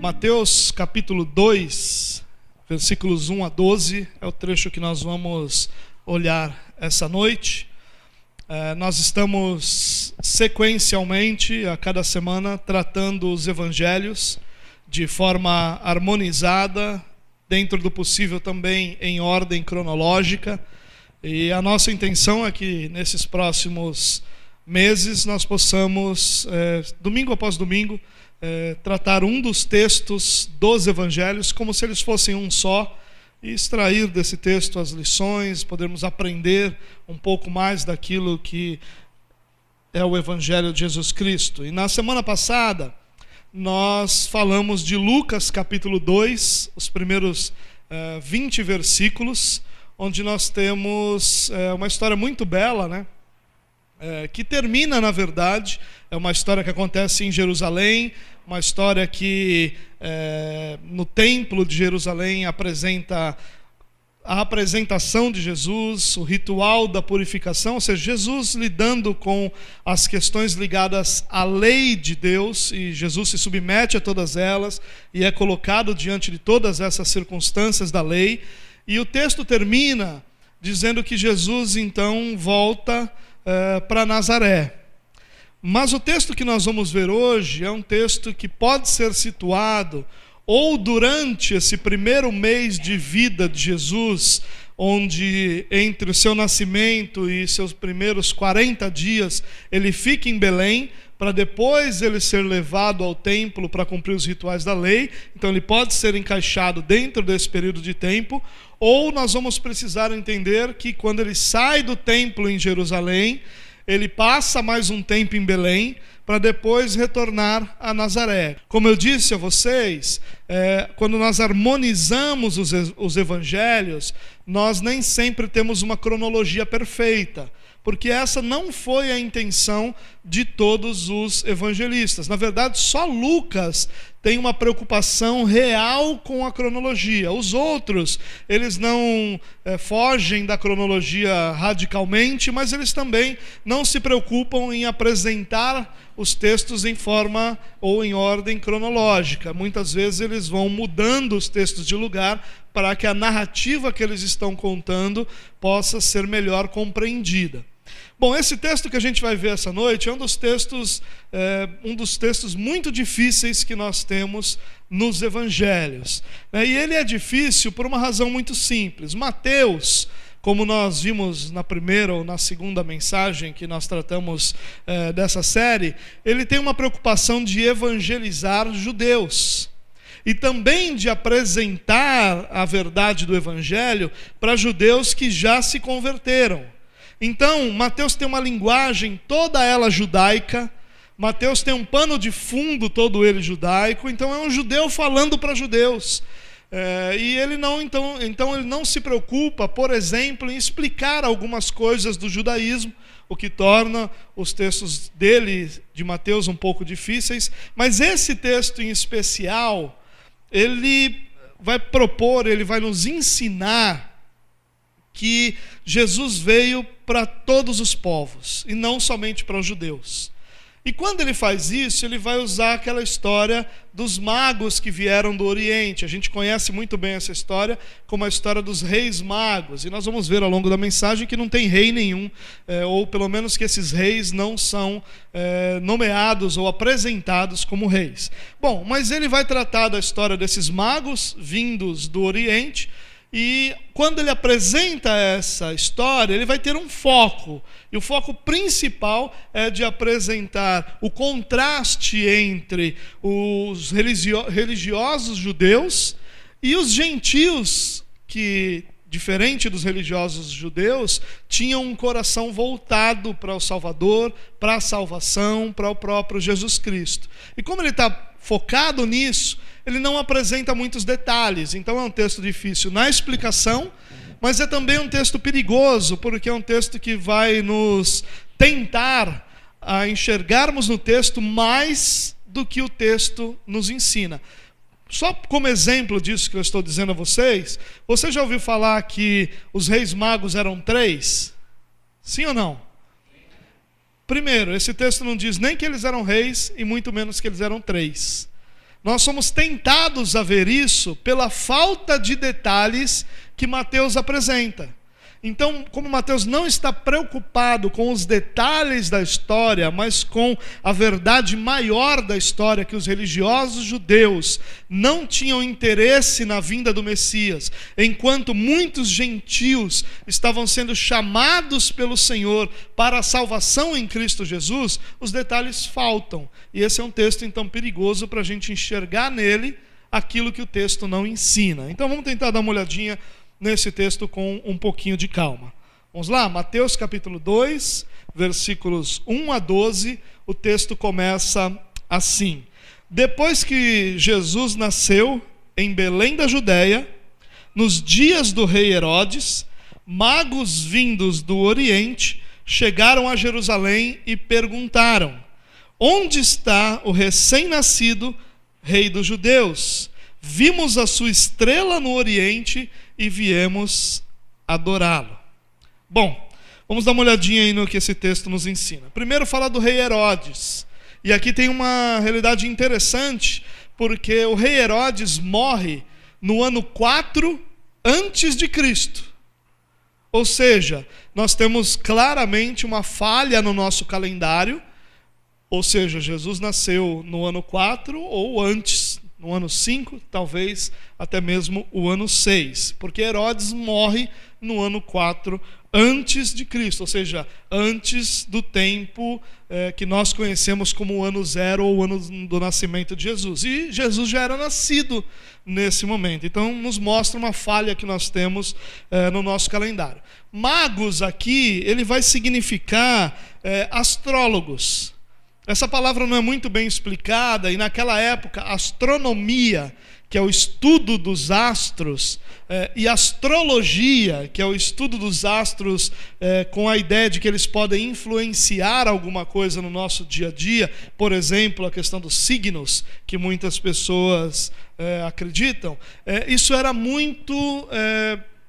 Mateus capítulo 2, versículos 1 a 12, é o trecho que nós vamos olhar essa noite. Nós estamos sequencialmente, a cada semana, tratando os evangelhos de forma harmonizada, dentro do possível também em ordem cronológica. E a nossa intenção é que nesses próximos meses nós possamos, domingo após domingo, tratar um dos textos dos evangelhos como se eles fossem um só e extrair desse texto as lições, podermos aprender um pouco mais daquilo que é o evangelho de Jesus Cristo. E na semana passada nós falamos de Lucas capítulo 2, os primeiros 20 versículos, onde nós temos uma história muito bela, né? Que termina, na verdade, é uma história que acontece em Jerusalém, uma história que no templo de Jerusalém apresenta a apresentação de Jesus, o ritual da purificação, ou seja, Jesus lidando com as questões ligadas à lei de Deus, e Jesus se submete a todas elas e é colocado diante de todas essas circunstâncias da lei. E o texto termina dizendo que Jesus então volta para Nazaré. Mas o texto que nós vamos ver hoje é um texto que pode ser situado ou durante esse primeiro mês de vida de Jesus, onde entre o seu nascimento e seus primeiros 40 dias ele fica em Belém, para depois ele ser levado ao templo para cumprir os rituais da lei. Então ele pode ser encaixado dentro desse período de tempo, ou nós vamos precisar entender que quando ele sai do templo em Jerusalém, ele passa mais um tempo em Belém, para depois retornar a Nazaré. Como eu disse a vocês, quando nós harmonizamos os evangelhos, nós nem sempre temos uma cronologia perfeita, porque essa não foi a intenção de todos os evangelistas. Na verdade, só Lucas tem uma preocupação real com a cronologia. Os outros, eles não fogem da cronologia radicalmente, mas eles também não se preocupam em apresentar os textos em forma ou em ordem cronológica. Muitas vezes eles vão mudando os textos de lugar para que a narrativa que eles estão contando possa ser melhor compreendida. Bom, esse texto que a gente vai ver essa noite é um dos textos muito difíceis que nós temos nos evangelhos. E ele é difícil por uma razão muito simples. Mateus, como nós vimos na primeira ou na segunda mensagem que nós tratamos dessa série, ele tem uma preocupação de evangelizar judeus e também de apresentar a verdade do evangelho para judeus que já se converteram. Então, Mateus tem uma linguagem toda ela judaica, Mateus tem um pano de fundo todo ele judaico, então é um judeu falando para judeus. E ele não, então ele não se preocupa, por exemplo, em explicar algumas coisas do judaísmo, o que torna os textos dele, de Mateus, um pouco difíceis. Mas esse texto em especial, ele vai nos ensinar que Jesus veio para todos os povos, e não somente para os judeus. E quando ele faz isso, ele vai usar aquela história dos magos que vieram do Oriente. A gente conhece muito bem essa história como a história dos reis magos. E nós vamos ver ao longo da mensagem que não tem rei nenhum, ou pelo menos que esses reis não são nomeados ou apresentados como reis. Bom, mas ele vai tratar da história desses magos vindos do Oriente. E quando ele apresenta essa história, ele vai ter um foco. E o foco principal é de apresentar o contraste entre os religiosos judeus e os gentios que, diferente dos religiosos judeus, tinham um coração voltado para o Salvador, para a salvação, para o próprio Jesus Cristo. E como ele está focado nisso, ele não apresenta muitos detalhes. Então é um texto difícil na explicação, mas é também um texto perigoso, porque é um texto que vai nos tentar a enxergarmos no texto mais do que o texto nos ensina. Só como exemplo disso que eu estou dizendo a vocês, você já ouviu falar que os reis magos eram 3? Sim ou não? Primeiro, esse texto não diz nem que eles eram reis e muito menos que eles eram 3. Nós somos tentados a ver isso pela falta de detalhes que Mateus apresenta. Então, como Mateus não está preocupado com os detalhes da história, mas com a verdade maior da história, que os religiosos judeus não tinham interesse na vinda do Messias, enquanto muitos gentios estavam sendo chamados pelo Senhor para a salvação em Cristo Jesus, os detalhes faltam. E esse é um texto, então, perigoso para a gente enxergar nele aquilo que o texto não ensina. Então, vamos tentar dar uma olhadinha nesse texto com um pouquinho de calma. Vamos lá, Mateus capítulo 2, versículos 1 a 12, o texto começa assim: Depois que Jesus nasceu em Belém da Judéia, nos dias do rei Herodes, magos vindos do Oriente chegaram a Jerusalém e perguntaram: Onde está o recém-nascido rei dos judeus? Vimos a sua estrela no Oriente e viemos adorá-lo. Bom, vamos dar uma olhadinha aí no que esse texto nos ensina. Primeiro fala do rei Herodes. E aqui tem uma realidade interessante, porque o rei Herodes morre no ano 4 antes de Cristo. Ou seja, nós temos claramente uma falha no nosso calendário. Ou seja, Jesus nasceu no ano 4 ou antes, no ano 5, talvez até mesmo o ano 6, porque Herodes morre no ano 4 antes de Cristo, ou seja, antes do tempo que nós conhecemos como o ano 0 ou o ano do nascimento de Jesus. E Jesus já era nascido nesse momento, então nos mostra uma falha que nós temos no nosso calendário. Magos aqui, ele vai significar astrólogos. Essa palavra não é muito bem explicada, e naquela época, astronomia, que é o estudo dos astros, e astrologia, que é o estudo dos astros com a ideia de que eles podem influenciar alguma coisa no nosso dia a dia, por exemplo, a questão dos signos, que muitas pessoas acreditam, isso era muito,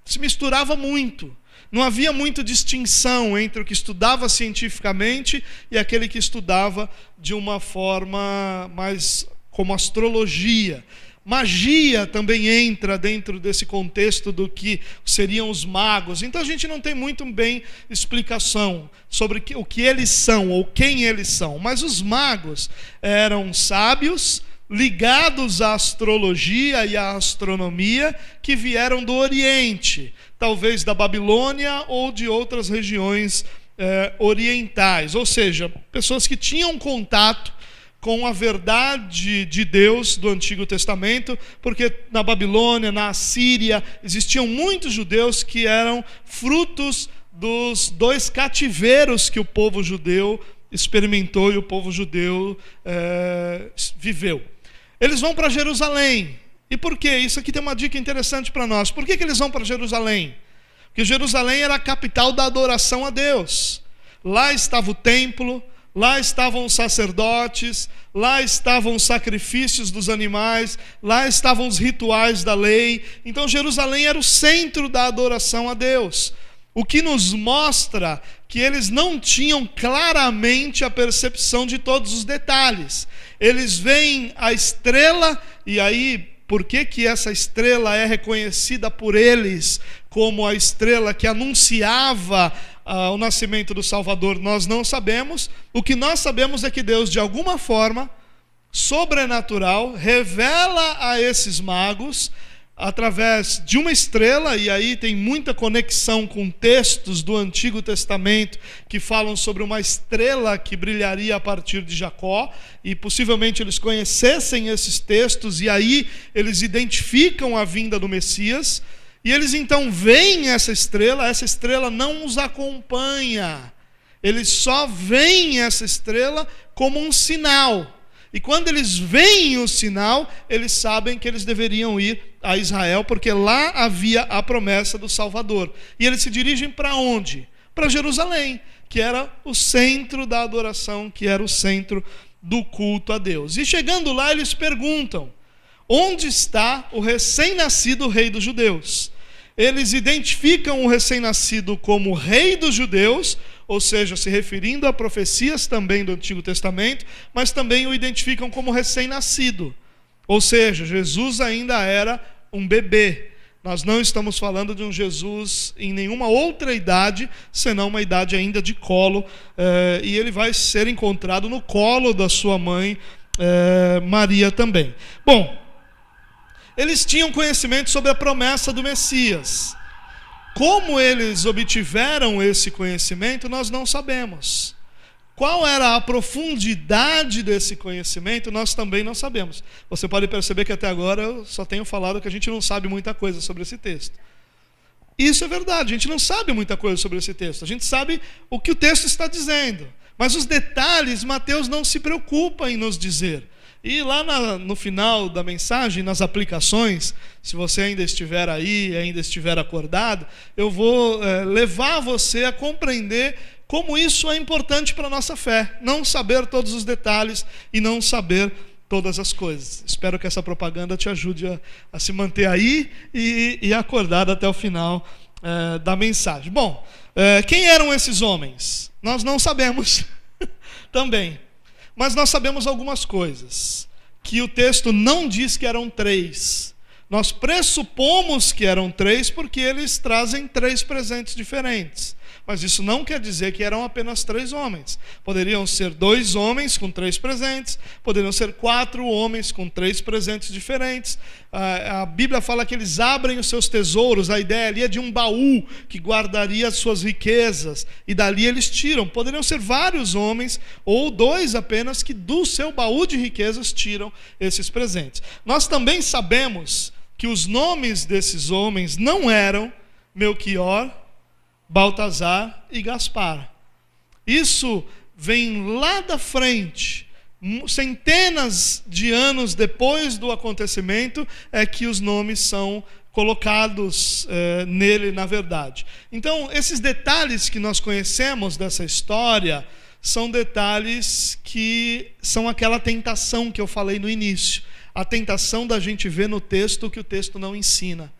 se misturava muito. Não havia muita distinção entre o que estudava cientificamente e aquele que estudava de uma forma mais como astrologia. Magia também entra dentro desse contexto do que seriam os magos. Então a gente não tem muito bem explicação sobre o que eles são ou quem eles são. Mas os magos eram sábios ligados à astrologia e à astronomia que vieram do Oriente, talvez da Babilônia ou de outras regiões orientais, ou seja, pessoas que tinham contato com a verdade de Deus do Antigo Testamento, porque na Babilônia, na Assíria, existiam muitos judeus que eram frutos dos 2 cativeiros que o povo judeu experimentou e o povo judeu viveu. Eles vão para Jerusalém. E por quê? Isso aqui tem uma dica interessante para nós. Por que eles vão para Jerusalém? Porque Jerusalém era a capital da adoração a Deus. Lá estava o templo, lá estavam os sacerdotes, lá estavam os sacrifícios dos animais, lá estavam os rituais da lei. Então Jerusalém era o centro da adoração a Deus. O que nos mostra que eles não tinham claramente a percepção de todos os detalhes. Eles veem a estrela, e aí, por que essa estrela é reconhecida por eles como a estrela que anunciava o nascimento do Salvador, nós não sabemos. O que nós sabemos é que Deus, de alguma forma sobrenatural, revela a esses magos através de uma estrela, e aí tem muita conexão com textos do Antigo Testamento que falam sobre uma estrela que brilharia a partir de Jacó, e possivelmente eles conhecessem esses textos, e aí eles identificam a vinda do Messias, e eles então veem essa estrela não os acompanha, eles só veem essa estrela como um sinal. E quando eles veem o sinal, eles sabem que eles deveriam ir a Israel, porque lá havia a promessa do Salvador. E eles se dirigem para onde? Para Jerusalém, que era o centro da adoração, que era o centro do culto a Deus. E chegando lá, eles perguntam: onde está o recém-nascido rei dos judeus? Eles identificam o recém-nascido como rei dos judeus, ou seja, se referindo a profecias também do Antigo Testamento, mas também o identificam como recém-nascido. Ou seja, Jesus ainda era um bebê. Nós não estamos falando de um Jesus em nenhuma outra idade, senão uma idade ainda de colo, e ele vai ser encontrado no colo da sua mãe, Maria também. Bom, eles tinham conhecimento sobre a promessa do Messias. Como eles obtiveram esse conhecimento, nós não sabemos. Qual era a profundidade desse conhecimento, nós também não sabemos. Você pode perceber que até agora eu só tenho falado que a gente não sabe muita coisa sobre esse texto. Isso é verdade, a gente não sabe muita coisa sobre esse texto. A gente sabe o que o texto está dizendo. Mas os detalhes, Mateus não se preocupa em nos dizer. E lá no final da mensagem, nas aplicações, se você ainda estiver aí, ainda estiver acordado, eu vou levar você a compreender como isso é importante para a nossa fé. Não saber todos os detalhes e não saber todas as coisas. Espero que essa propaganda te ajude a se manter aí e acordado até o final da mensagem. Bom, quem eram esses homens? Nós não sabemos também. Mas nós sabemos algumas coisas, que o texto não diz que eram 3. Nós pressupomos que eram 3 porque eles trazem 3 presentes diferentes. Mas isso não quer dizer que eram apenas 3 homens. Poderiam ser 2 homens com 3 presentes, poderiam ser 4 homens com 3 presentes diferentes. A Bíblia fala que eles abrem os seus tesouros, a ideia ali é de um baú que guardaria as suas riquezas, e dali eles tiram. Poderiam ser vários homens, ou 2 apenas, que do seu baú de riquezas tiram esses presentes. Nós também sabemos que os nomes desses homens não eram Melquior, Baltazar e Gaspar. Isso vem lá da frente, centenas de anos depois do acontecimento, é que os nomes são colocados nele, na verdade. Então, esses detalhes que nós conhecemos dessa história são detalhes que são aquela tentação que eu falei no início, a tentação da gente ver no texto o que o texto não ensina.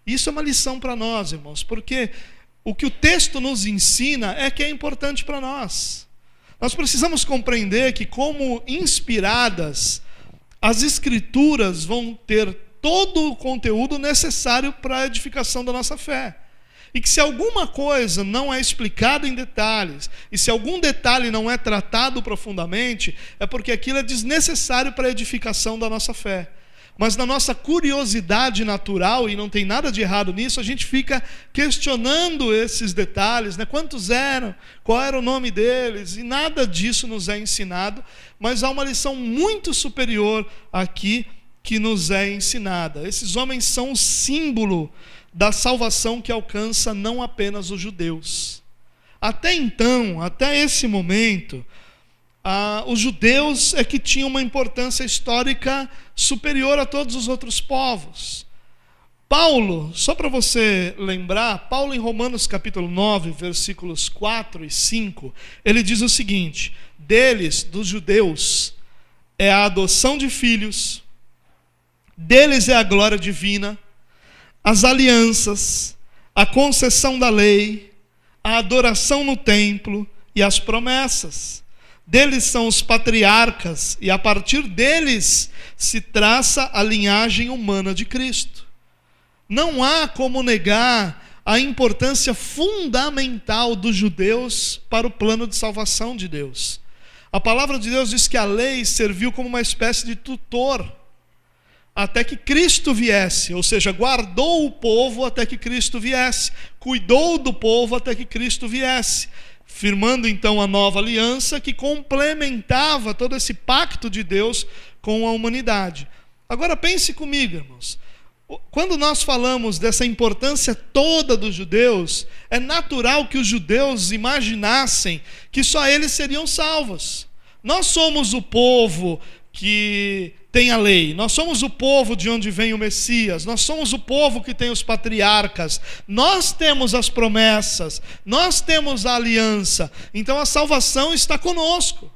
Isso é uma lição para nós, irmãos, porque o que o texto nos ensina é que é importante para nós. Nós precisamos compreender que, como inspiradas, as Escrituras vão ter todo o conteúdo necessário para a edificação da nossa fé. E que se alguma coisa não é explicada em detalhes, e se algum detalhe não é tratado profundamente, é porque aquilo é desnecessário para a edificação da nossa fé. Mas na nossa curiosidade natural, e não tem nada de errado nisso, a gente fica questionando esses detalhes, né? Quantos eram? Qual era o nome deles? E nada disso nos é ensinado, mas há uma lição muito superior aqui que nos é ensinada. Esses homens são o símbolo da salvação que alcança não apenas os judeus. Até então, até esse momento, os judeus é que tinham uma importância histórica superior a todos os outros povos. Paulo, só para você lembrar, Paulo em Romanos capítulo 9, versículos 4 e 5, ele diz o seguinte: deles, dos judeus, é a adoção de filhos, deles é a glória divina, as alianças, a concessão da lei, a adoração no templo e as promessas. Deles são os patriarcas, e a partir deles se traça a linhagem humana de Cristo. Não há como negar a importância fundamental dos judeus para o plano de salvação de Deus. A palavra de Deus diz que a lei serviu como uma espécie de tutor até que Cristo viesse, ou seja, guardou o povo até que Cristo viesse, cuidou do povo até que Cristo viesse, firmando então a nova aliança que complementava todo esse pacto de Deus com a humanidade. Agora pense comigo, irmãos. Quando nós falamos dessa importância toda dos judeus, é natural que os judeus imaginassem que só eles seriam salvos. Nós somos o povo que tem a lei, nós somos o povo de onde vem o Messias, nós somos o povo que tem os patriarcas, nós temos as promessas, nós temos a aliança, então a salvação está conosco.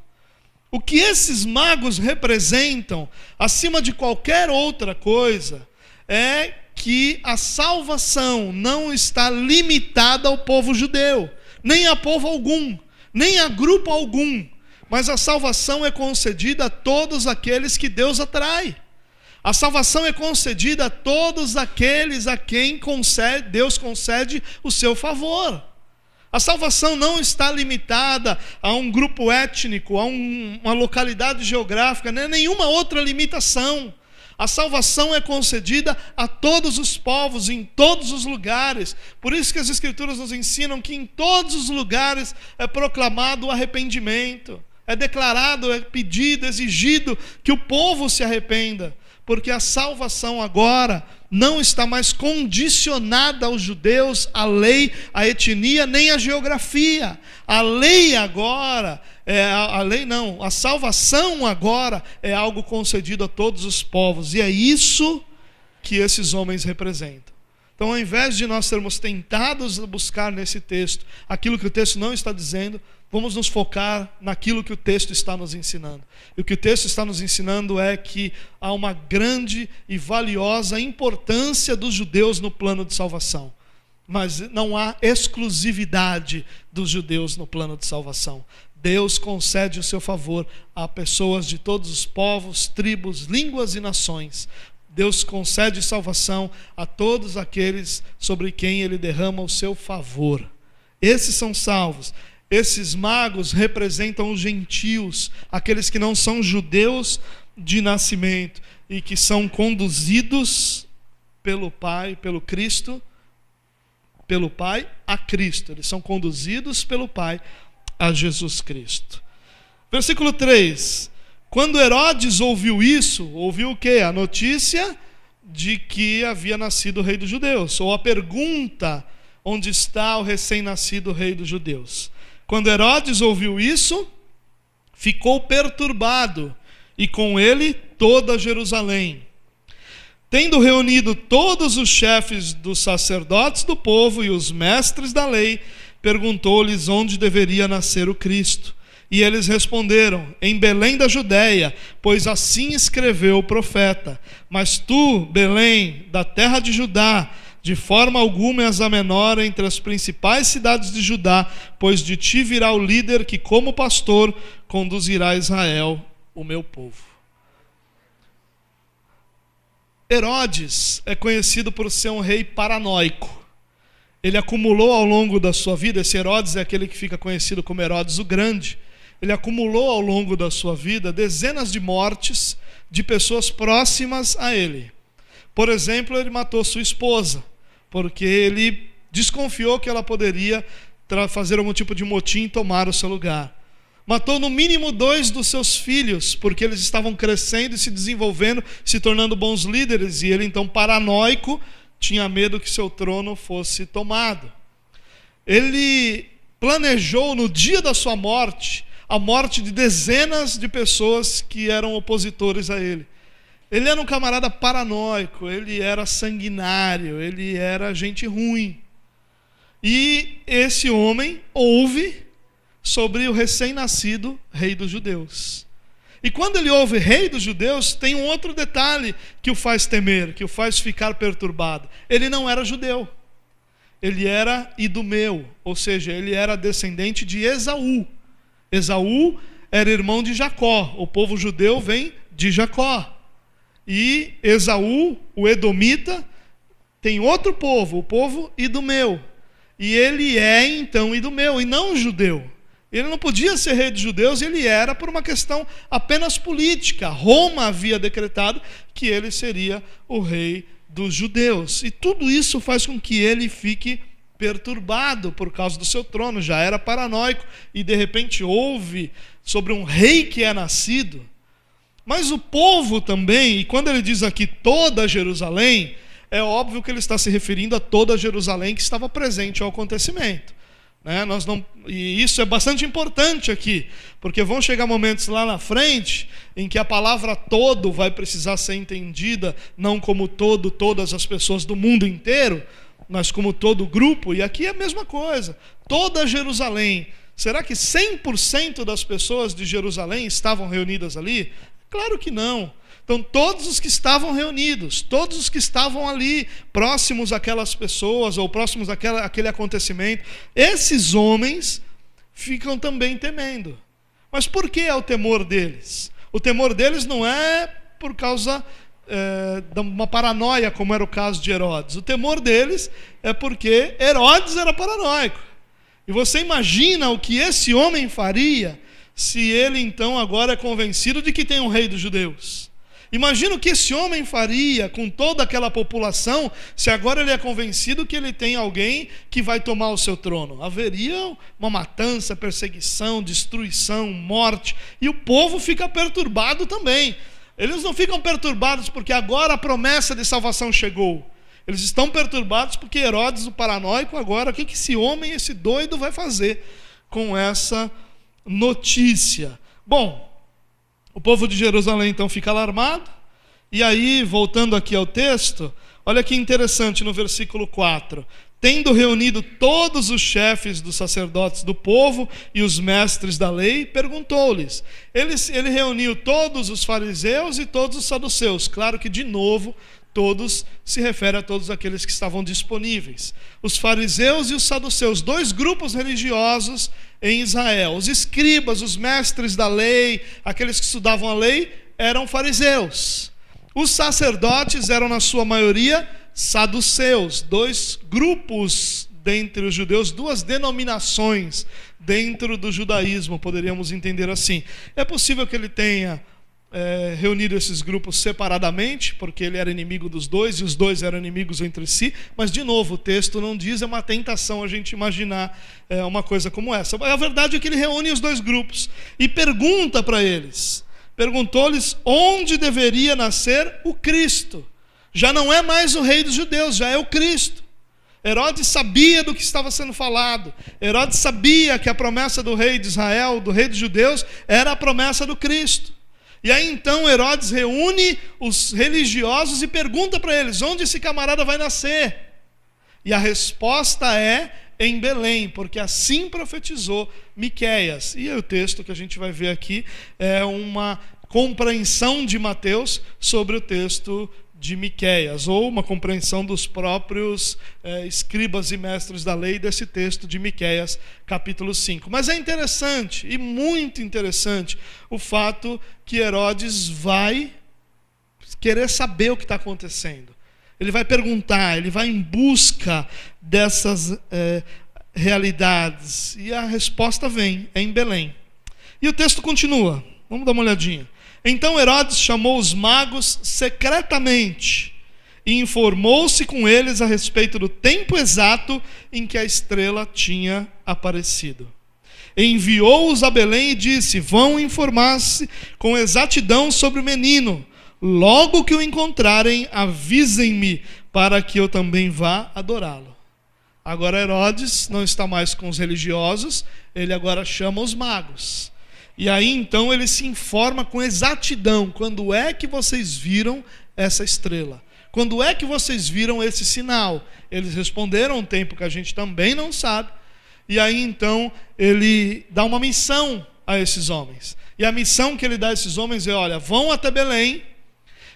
O que esses magos representam, acima de qualquer outra coisa, é que a salvação não está limitada ao povo judeu, nem a povo algum, nem a grupo algum, mas a salvação é concedida a todos aqueles que Deus atrai. A salvação é concedida a todos aqueles a quem Deus concede o seu favor. A salvação não está limitada a um grupo étnico, a uma localidade geográfica, nem nenhuma outra limitação. A salvação é concedida a todos os povos, em todos os lugares. Por isso que as Escrituras nos ensinam que em todos os lugares é proclamado o arrependimento. É declarado, é pedido, exigido que o povo se arrependa. Porque a salvação agora não está mais condicionada aos judeus, à lei, à etnia, nem à geografia. A lei agora, a salvação agora é algo concedido a todos os povos. E é isso que esses homens representam. Então, ao invés de nós sermos tentados a buscar nesse texto aquilo que o texto não está dizendo, vamos nos focar naquilo que o texto está nos ensinando. E o que o texto está nos ensinando é que há uma grande e valiosa importância dos judeus no plano de salvação. Mas não há exclusividade dos judeus no plano de salvação. Deus concede o seu favor a pessoas de todos os povos, tribos, línguas e nações. Deus concede salvação a todos aqueles sobre quem Ele derrama o seu favor. Esses são salvos. Esses magos representam os gentios, aqueles que não são judeus de nascimento e que são conduzidos pelo Pai, pelo Cristo, pelo Pai a Cristo. Eles são conduzidos pelo Pai a Jesus Cristo. Versículo 3. Quando Herodes ouviu isso, ouviu o quê? A notícia de que havia nascido o rei dos judeus, ou a pergunta: onde está o recém-nascido rei dos judeus? Quando Herodes ouviu isso, ficou perturbado, e com ele toda Jerusalém. Tendo reunido todos os chefes dos sacerdotes do povo e os mestres da lei, perguntou-lhes onde deveria nascer o Cristo. E eles responderam: em Belém da Judéia, pois assim escreveu o profeta. Mas tu, Belém, da terra de Judá, de forma alguma és a menor entre as principais cidades de Judá, pois de ti virá o líder que, como pastor, conduzirá a Israel, o meu povo. Herodes é conhecido por ser um rei paranoico. Ele acumulou ao longo da sua vida, esse Herodes é aquele que fica conhecido como Herodes o Grande. Ele acumulou ao longo da sua vida dezenas de mortes de pessoas próximas a ele. Por exemplo, ele matou sua esposa, porque ele desconfiou que ela poderia fazer algum tipo de motim e tomar o seu lugar. Matou no mínimo 2 dos seus filhos, porque eles estavam crescendo e se desenvolvendo, se tornando bons líderes, e ele então, paranoico, tinha medo que seu trono fosse tomado. Ele planejou no dia da sua morte, a morte de dezenas de pessoas que eram opositores a ele. Ele era um camarada paranoico, ele era sanguinário, ele era gente ruim. E esse homem ouve sobre o recém-nascido rei dos judeus. E quando ele ouve rei dos judeus, tem um outro detalhe que o faz temer, que o faz ficar perturbado. Ele não era judeu. Ele era idumeu, ou seja, ele era descendente de Esaú. Esaú era irmão de Jacó. O povo judeu vem de Jacó. E Esaú, o edomita, tem outro povo, o povo idumeu. E ele é então idumeu e não judeu. Ele não podia ser rei dos judeus, ele era por uma questão apenas política. Roma havia decretado que ele seria o rei dos judeus. E tudo isso faz com que ele fique perturbado por causa do seu trono. Já era paranoico e de repente ouve sobre um rei que é nascido. Mas o povo também, e quando ele diz aqui toda Jerusalém, é óbvio que ele está se referindo a toda Jerusalém que estava presente ao acontecimento. E isso é bastante importante aqui, porque vão chegar momentos lá na frente em que a palavra todo vai precisar ser entendida não como todo, todas as pessoas do mundo inteiro, mas como todo o grupo. E aqui é a mesma coisa. Toda Jerusalém Será que 100% das pessoas de Jerusalém estavam reunidas ali? Claro que não. Então todos os que estavam reunidos, todos os que estavam ali, próximos àquelas pessoas, ou próximos àquele acontecimento, esses homens ficam também temendo. Mas por que é o temor deles? O temor deles não é por causa de uma paranoia, como era o caso de Herodes. O temor deles é porque Herodes era paranoico. E você imagina o que esse homem faria se ele então agora é convencido de que tem um rei dos judeus. Imagina o que esse homem faria com toda aquela população se agora ele é convencido que ele tem alguém que vai tomar o seu trono. Haveria uma matança, perseguição, destruição, morte, e o povo fica perturbado também. Eles não ficam perturbados porque agora a promessa de salvação chegou. Eles estão perturbados porque Herodes, o paranoico, agora o que esse homem, esse doido vai fazer com essa notícia? Bom, o povo de Jerusalém então fica alarmado. E aí, voltando aqui ao texto, olha que interessante no versículo 4. Tendo reunido todos os chefes dos sacerdotes do povo e os mestres da lei, perguntou-lhes. Ele reuniu todos os fariseus e todos os saduceus. Claro que, de novo, todos se refere a todos aqueles que estavam disponíveis. Os fariseus e os saduceus, dois grupos religiosos em Israel. Os escribas, os mestres da lei, aqueles que estudavam a lei, eram fariseus. Os sacerdotes eram, na sua maioria, saduceus. Dois grupos dentre os judeus, duas denominações dentro do judaísmo, poderíamos entender assim. É possível que ele tenha reunido esses grupos separadamente, porque ele era inimigo dos dois e os dois eram inimigos entre si, mas de novo o texto não diz, é uma tentação a gente imaginar uma coisa como essa. A verdade é que ele reúne os dois grupos e pergunta para eles, perguntou-lhes onde deveria nascer o Cristo. Já não é mais o rei dos judeus, já é o Cristo. Herodes sabia do que estava sendo falado. Herodes sabia que a promessa do rei de Israel, do rei dos judeus, era a promessa do Cristo. E aí então Herodes reúne os religiosos e pergunta para eles, onde esse camarada vai nascer? E a resposta é em Belém, porque assim profetizou Miqueias. E o texto que a gente vai ver aqui é uma compreensão de Mateus sobre o texto de Miqueias, ou uma compreensão dos próprios escribas e mestres da lei desse texto de Miqueias, capítulo 5. Mas é interessante, e muito interessante, o fato que Herodes vai querer saber o que está acontecendo. Ele vai perguntar, ele vai em busca dessas realidades. E a resposta vem, é em Belém. E o texto continua, vamos dar uma olhadinha. Então Herodes chamou os magos secretamente e informou-se com eles a respeito do tempo exato em que a estrela tinha aparecido. Enviou-os a Belém e disse, vão informar-se com exatidão sobre o menino. Logo que o encontrarem, avisem-me para que eu também vá adorá-lo. Agora Herodes não está mais com os religiosos, ele agora chama os magos. E aí então ele se informa com exatidão, quando é que vocês viram essa estrela? Quando é que vocês viram esse sinal? Eles responderam um tempo que a gente também não sabe. E aí então ele dá uma missão a esses homens. E a missão que ele dá a esses homens é, olha, vão até Belém,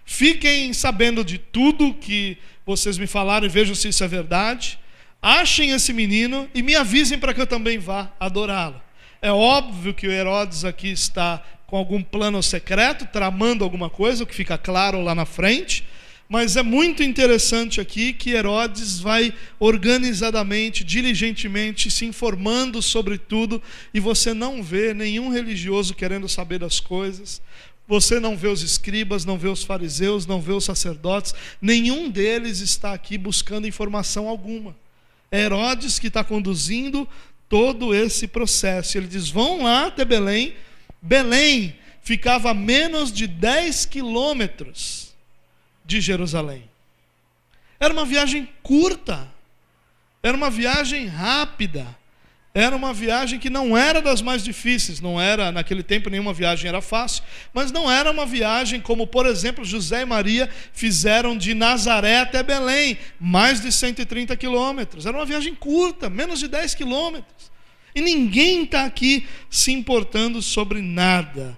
fiquem sabendo de tudo que vocês me falaram e vejam se isso é verdade. Achem esse menino e me avisem para que eu também vá adorá-lo. É óbvio que o Herodes aqui está com algum plano secreto, tramando alguma coisa, o que fica claro lá na frente, mas é muito interessante aqui que Herodes vai organizadamente, diligentemente se informando sobre tudo, e você não vê nenhum religioso querendo saber das coisas, você não vê os escribas, não vê os fariseus, não vê os sacerdotes, nenhum deles está aqui buscando informação alguma. É Herodes que está conduzindo todo esse processo. Ele diz, vão lá até Belém. Belém ficava a menos de 10 quilômetros de Jerusalém. Era uma viagem curta, era uma viagem rápida, era uma viagem que não era das mais difíceis, não era, naquele tempo nenhuma viagem era fácil, mas não era uma viagem como, por exemplo, José e Maria fizeram de Nazaré até Belém, mais de 130 quilômetros. Era uma viagem curta, menos de 10 quilômetros. E ninguém está aqui se importando sobre nada.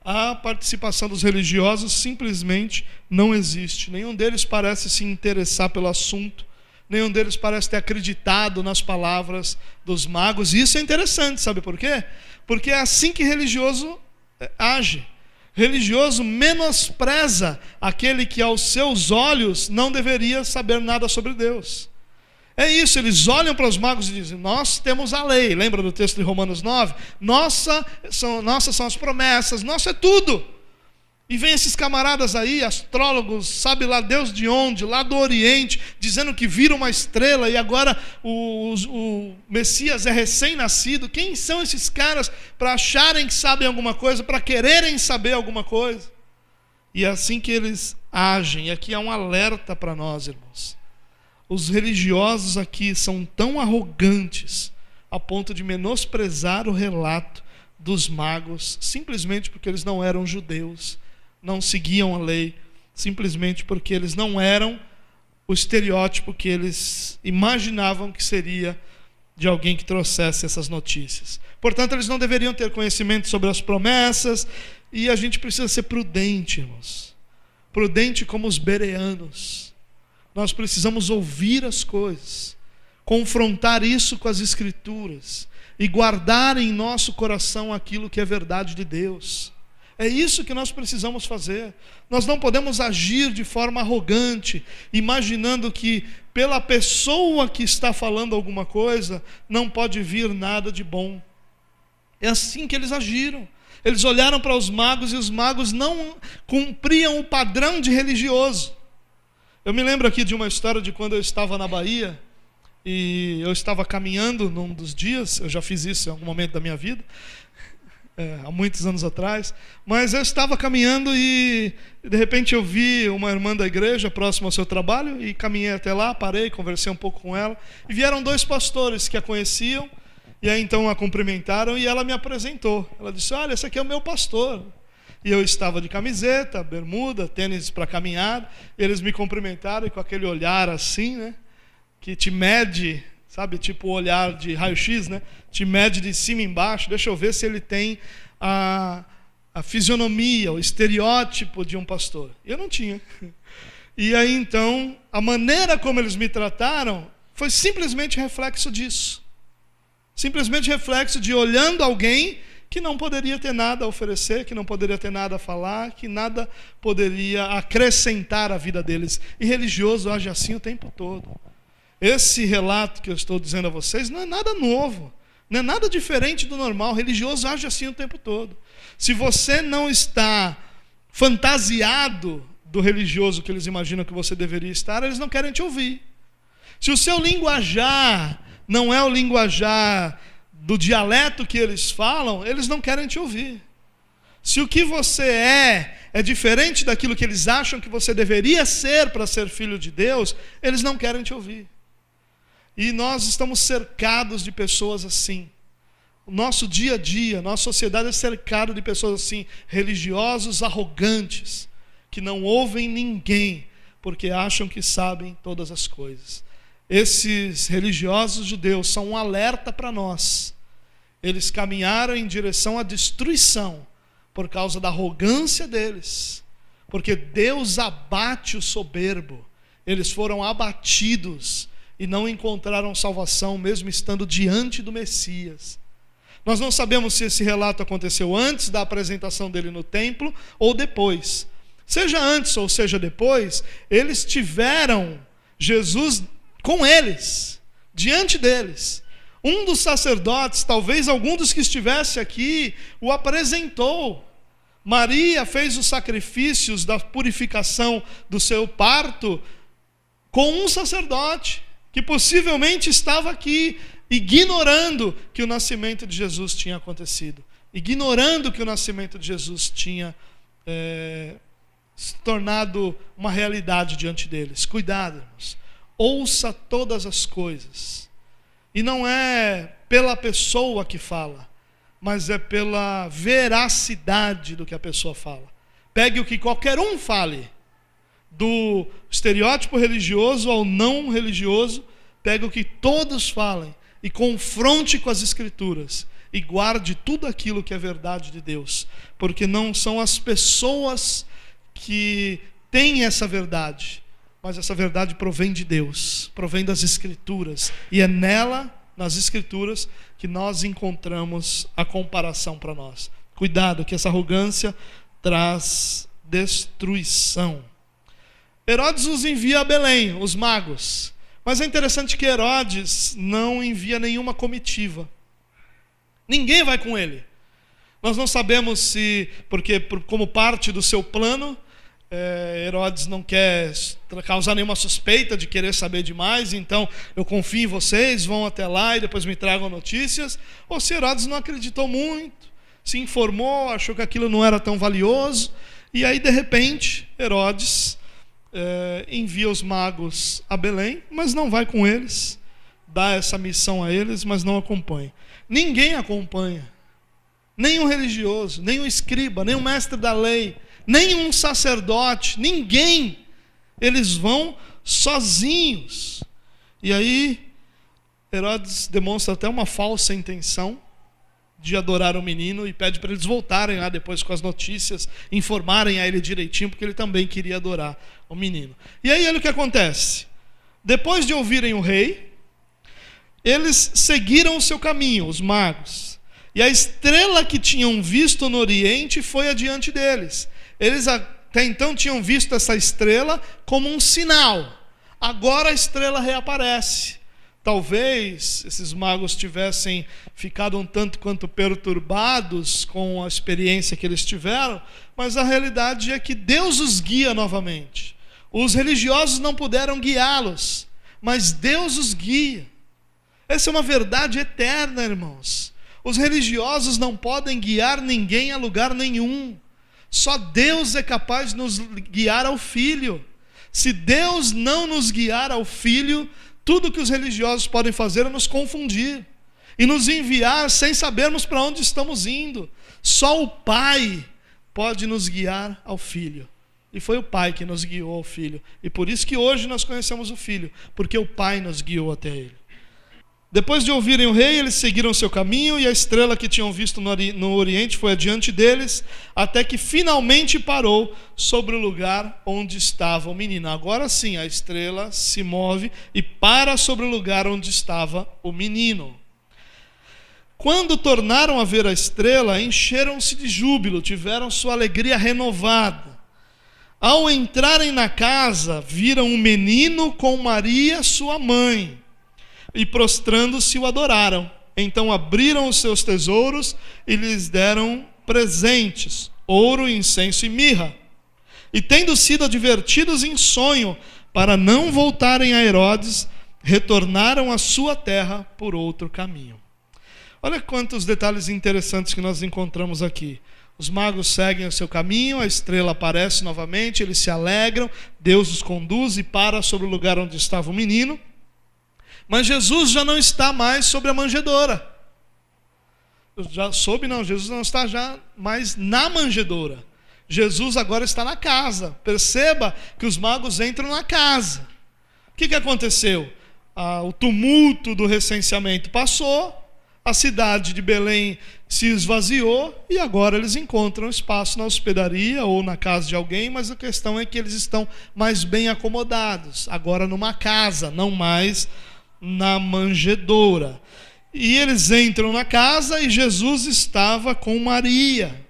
A participação dos religiosos simplesmente não existe. Nenhum deles parece se interessar pelo assunto. Nenhum deles parece ter acreditado nas palavras dos magos. E isso é interessante, sabe por quê? Porque é assim que religioso age. Religioso menospreza aquele que aos seus olhos não deveria saber nada sobre Deus. É isso, eles olham para os magos e dizem: nós temos a lei. Lembra do texto de Romanos 9? Nossas são as promessas, nosso é tudo. E vem esses camaradas aí, astrólogos, sabe lá Deus de onde, lá do Oriente, dizendo que viram uma estrela e agora o Messias é recém-nascido. Quem são esses caras para acharem que sabem alguma coisa, para quererem saber alguma coisa? E é assim que eles agem. E aqui há um alerta para nós, irmãos. Os religiosos aqui são tão arrogantes a ponto de menosprezar o relato dos magos, simplesmente porque eles não eram judeus, não seguiam a lei, simplesmente porque eles não eram o estereótipo que eles imaginavam que seria de alguém que trouxesse essas notícias. Portanto, eles não deveriam ter conhecimento sobre as promessas, e a gente precisa ser prudente, irmãos. Prudente como os bereanos. Nós precisamos ouvir as coisas, confrontar isso com as Escrituras e guardar em nosso coração aquilo que é verdade de Deus. É isso que nós precisamos fazer. Nós não podemos agir de forma arrogante, imaginando que pela pessoa que está falando alguma coisa não pode vir nada de bom. É assim que eles agiram. Eles olharam para os magos e os magos não cumpriam o padrão de religioso. Eu me lembro aqui de uma história de quando eu estava na Bahia e eu estava caminhando num dos dias. Eu já fiz isso em algum momento da minha vida, há muitos anos atrás, mas eu estava caminhando e de repente eu vi uma irmã da igreja próxima ao seu trabalho e caminhei até lá, parei, conversei um pouco com ela e vieram dois pastores que a conheciam e aí então a cumprimentaram e ela me apresentou. Ela disse: olha, esse aqui é o meu pastor. E eu estava de camiseta, bermuda, tênis para caminhar. Eles me cumprimentaram e com aquele olhar assim, né? Que te mede, sabe? Tipo o olhar de raio-x, né? Te mede de cima e embaixo. Deixa eu ver se ele tem a fisionomia, o estereótipo de um pastor. Eu não tinha. E aí então, a maneira como eles me trataram foi simplesmente reflexo disso. Simplesmente reflexo de olhando alguém que não poderia ter nada a oferecer, que não poderia ter nada a falar, que nada poderia acrescentar à vida deles. E religioso age assim o tempo todo. Esse relato que eu estou dizendo a vocês não é nada novo, não é nada diferente do normal. O religioso age assim o tempo todo. Se você não está fantasiado do religioso que eles imaginam que você deveria estar, eles não querem te ouvir. Se o seu linguajar não é o linguajar do dialeto que eles falam, eles não querem te ouvir. Se o que você é diferente daquilo que eles acham que você deveria ser para ser filho de Deus, eles não querem te ouvir. E nós estamos cercados de pessoas assim. O nosso dia a dia, nossa sociedade é cercada de pessoas assim, religiosos arrogantes, que não ouvem ninguém, porque acham que sabem todas as coisas. Esses religiosos judeus são um alerta para nós. Eles caminharam em direção à destruição por causa da arrogância deles, porque Deus abate o soberbo. Eles foram abatidos e não encontraram salvação, mesmo estando diante do Messias. Nós não sabemos se esse relato aconteceu antes da apresentação dele no templo ou depois. Seja antes ou seja depois, eles tiveram Jesus com eles, diante deles. Um dos sacerdotes, talvez algum dos que estivesse aqui, o apresentou. Maria fez os sacrifícios da purificação do seu parto com um sacerdote, que possivelmente estava aqui, ignorando que o nascimento de Jesus tinha acontecido, ignorando que o nascimento de Jesus tinha se tornado uma realidade diante deles. Cuidado, irmãos. Ouça todas as coisas. E não é pela pessoa que fala, mas é pela veracidade do que a pessoa fala. Pegue o que qualquer um fale, do estereótipo religioso ao não religioso, pegue o que todos falem e confronte com as Escrituras e guarde tudo aquilo que é verdade de Deus, porque não são as pessoas que têm essa verdade, mas essa verdade provém de Deus, provém das Escrituras, e é nela, nas Escrituras, que nós encontramos a comparação para nós. Cuidado, que essa arrogância traz destruição. Herodes os envia a Belém, os magos, mas é interessante que Herodes não envia nenhuma comitiva. Ninguém vai com ele. Nós não sabemos se, porque como parte do seu plano, Herodes não quer causar nenhuma suspeita de querer saber demais, então eu confio em vocês, vão até lá e depois me tragam notícias. Ou se Herodes não acreditou muito, se informou, achou que aquilo não era tão valioso, e aí de repente Herodes envia os magos a Belém, mas não vai com eles, dá essa missão a eles, mas não acompanha. Ninguém acompanha, nem um religioso, nem um escriba, nem um mestre da lei, nem um sacerdote, ninguém. Eles vão sozinhos. E aí Herodes demonstra até uma falsa intenção de adorar o menino e pede para eles voltarem lá depois com as notícias, informarem a ele direitinho, porque ele também queria adorar o menino. E aí olha o que acontece. Depois de ouvirem o rei, eles seguiram o seu caminho, os magos. E a estrela que tinham visto no Oriente foi adiante deles. Eles até então tinham visto essa estrela como um sinal. Agora a estrela reaparece. Talvez esses magos tivessem ficado um tanto quanto perturbados com a experiência que eles tiveram, mas a realidade é que Deus os guia novamente. Os religiosos não puderam guiá-los, mas Deus os guia. Essa é uma verdade eterna, irmãos. Os religiosos não podem guiar ninguém a lugar nenhum. Só Deus é capaz de nos guiar ao Filho. Se Deus não nos guiar ao Filho, tudo que os religiosos podem fazer é nos confundir e nos enviar sem sabermos para onde estamos indo. Só o Pai pode nos guiar ao Filho. E foi o Pai que nos guiou ao Filho. E por isso que hoje nós conhecemos o Filho, porque o Pai nos guiou até Ele. Depois de ouvirem o rei, eles seguiram seu caminho, e a estrela que tinham visto no Oriente foi adiante deles, até que finalmente parou sobre o lugar onde estava o menino. Agora sim, a estrela se move e para sobre o lugar onde estava o menino. Quando tornaram a ver a estrela, encheram-se de júbilo, tiveram sua alegria renovada. Ao entrarem na casa, viram um menino com Maria, sua mãe, e prostrando-se o adoraram. Então abriram os seus tesouros e lhes deram presentes, ouro, incenso e mirra. E tendo sido advertidos em sonho para não voltarem a Herodes, retornaram à sua terra por outro caminho. Olha quantos detalhes interessantes que nós encontramos aqui. Os magos seguem o seu caminho, a estrela aparece novamente, eles se alegram, Deus os conduz e para sobre o lugar onde estava o menino. Mas Jesus já não está mais sobre a manjedoura. Jesus não está já mais na manjedoura. Jesus agora está na casa. Perceba que os magos entram na casa. O que aconteceu? O tumulto do recenseamento passou, a cidade de Belém se esvaziou e agora eles encontram espaço na hospedaria ou na casa de alguém, mas a questão é que eles estão mais bem acomodados, agora numa casa, não mais na manjedoura. E eles entram na casa e Jesus estava com Maria,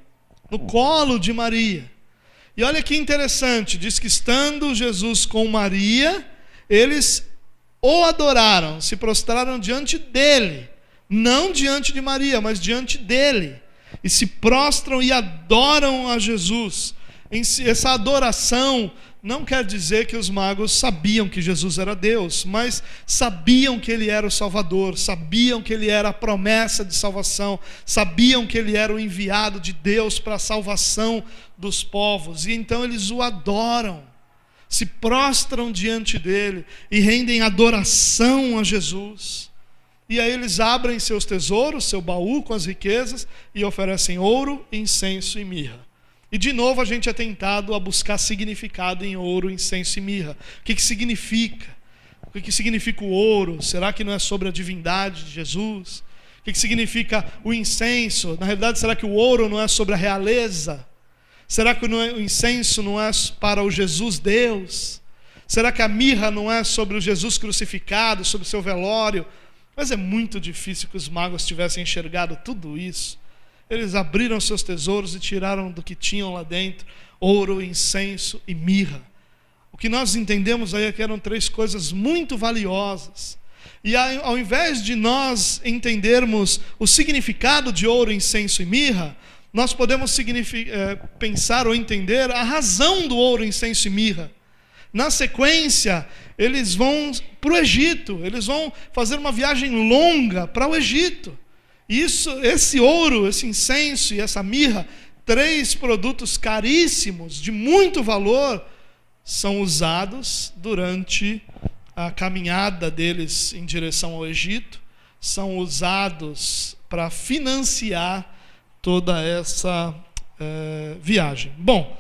no colo de Maria. E olha que interessante, diz que estando Jesus com Maria, eles o adoraram, se prostraram diante dele, não diante de Maria, mas diante dele, e se prostram e adoram a Jesus. Essa adoração não quer dizer que os magos sabiam que Jesus era Deus, mas sabiam que Ele era o Salvador, sabiam que Ele era a promessa de salvação, sabiam que Ele era o enviado de Deus para a salvação dos povos, e então eles o adoram, se prostram diante dele e rendem adoração a Jesus. E aí eles abrem seus tesouros, seu baú com as riquezas, e oferecem ouro, incenso e mirra. E de novo a gente é tentado a buscar significado em ouro, incenso e mirra. O que significa? O que significa o ouro? Será que não é sobre a divindade de Jesus? O que significa o incenso? Na realidade, será que o ouro não é sobre a realeza? Será que o incenso não é para o Jesus Deus? Será que a mirra não é sobre o Jesus crucificado, sobre o seu velório? Mas é muito difícil que os magos tivessem enxergado tudo isso. Eles abriram seus tesouros e tiraram do que tinham lá dentro ouro, incenso e mirra. O que nós entendemos aí é que eram 3 coisas muito valiosas. E ao invés de nós entendermos o significado de ouro, incenso e mirra, nós podemos pensar ou entender a razão do ouro, incenso e mirra. Na sequência, eles vão para o Egito, eles vão fazer uma viagem longa para o Egito. E esse ouro, esse incenso e essa mirra, 3 produtos caríssimos, de muito valor, são usados durante a caminhada deles em direção ao Egito, são usados para financiar toda essa viagem. Bom,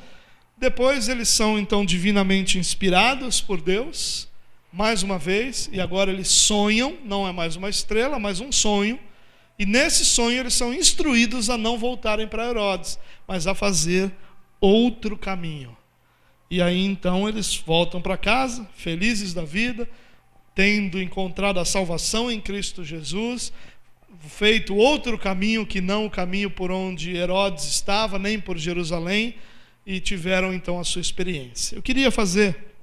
depois eles são então divinamente inspirados por Deus, mais uma vez, e agora eles sonham, não é mais uma estrela, mas um sonho, e nesse sonho eles são instruídos a não voltarem para Herodes, mas a fazer outro caminho. E aí então eles voltam para casa, felizes da vida, tendo encontrado a salvação em Cristo Jesus, feito outro caminho que não o caminho por onde Herodes estava, nem por Jerusalém, e tiveram então a sua experiência. Eu queria fazer,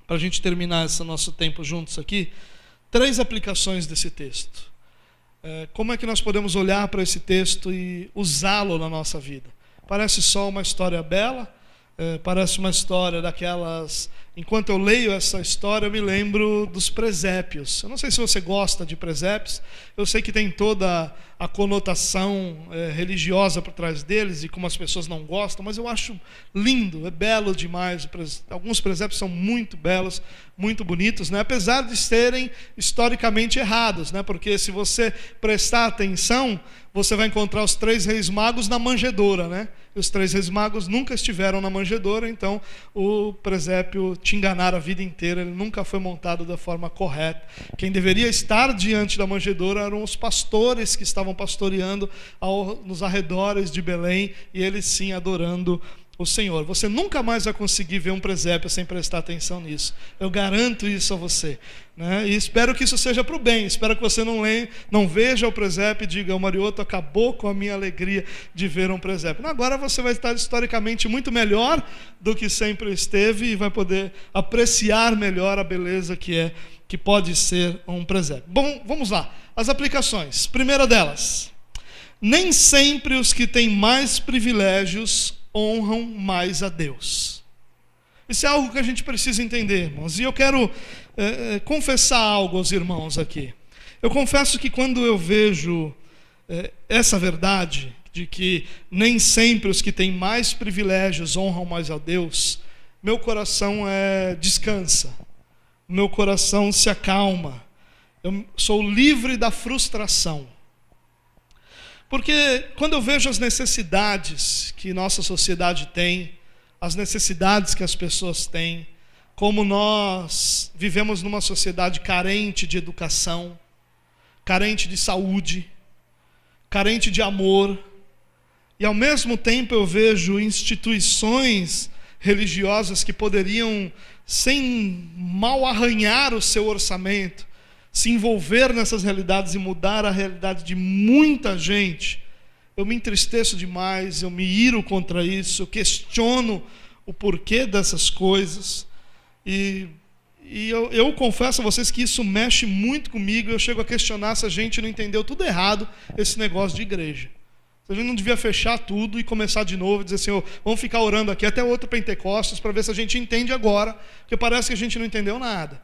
para a gente terminar esse nosso tempo juntos aqui, 3 aplicações desse texto. Como é que nós podemos olhar para esse texto e usá-lo na nossa vida? Parece só uma história bela, parece uma história daquelas... Enquanto eu leio essa história, eu me lembro dos presépios. Eu não sei se você gosta de presépios, eu sei que tem toda a conotação religiosa por trás deles e como as pessoas não gostam, mas eu acho lindo, é belo demais. Alguns presépios são muito belos, muito bonitos, né? Apesar de serem historicamente errados, né? Porque se você prestar atenção, você vai encontrar os 3 reis magos na manjedoura, né? E os 3 reis magos nunca estiveram na manjedoura, então o presépio te enganar a vida inteira, ele nunca foi montado da forma correta. Quem deveria estar diante da manjedoura eram os pastores que estavam pastoreando nos arredores de Belém, e eles sim adorando o Senhor. Você nunca mais vai conseguir ver um presépio sem prestar atenção nisso. Eu garanto isso a você, né? E espero que isso seja para o bem. Espero que você não veja o presépio e diga: o Marioto acabou com a minha alegria de ver um presépio. Agora você vai estar historicamente muito melhor do que sempre esteve e vai poder apreciar melhor a beleza que pode ser um presépio. Bom, vamos lá. As aplicações. Primeira delas: nem sempre os que têm mais privilégios honram mais a Deus. Isso é algo que a gente precisa entender, irmãos. E eu quero confessar algo aos irmãos aqui. Eu confesso que quando eu vejo essa verdade, de que nem sempre os que têm mais privilégios honram mais a Deus, meu coração descansa, meu coração se acalma, eu sou livre da frustração. Porque quando eu vejo as necessidades que nossa sociedade tem, as necessidades que as pessoas têm, como nós vivemos numa sociedade carente de educação, carente de saúde, carente de amor, e ao mesmo tempo eu vejo instituições religiosas que poderiam, sem mal arranhar o seu orçamento, se envolver nessas realidades e mudar a realidade de muita gente, eu me entristeço demais, eu me iro contra isso, eu questiono o porquê dessas coisas, e eu confesso a vocês que isso mexe muito comigo. Eu chego a questionar se a gente não entendeu tudo errado, esse negócio de igreja. Se a gente não devia fechar tudo e começar de novo e dizer assim: vamos ficar orando aqui até outro Pentecostes para ver se a gente entende agora, porque parece que a gente não entendeu nada.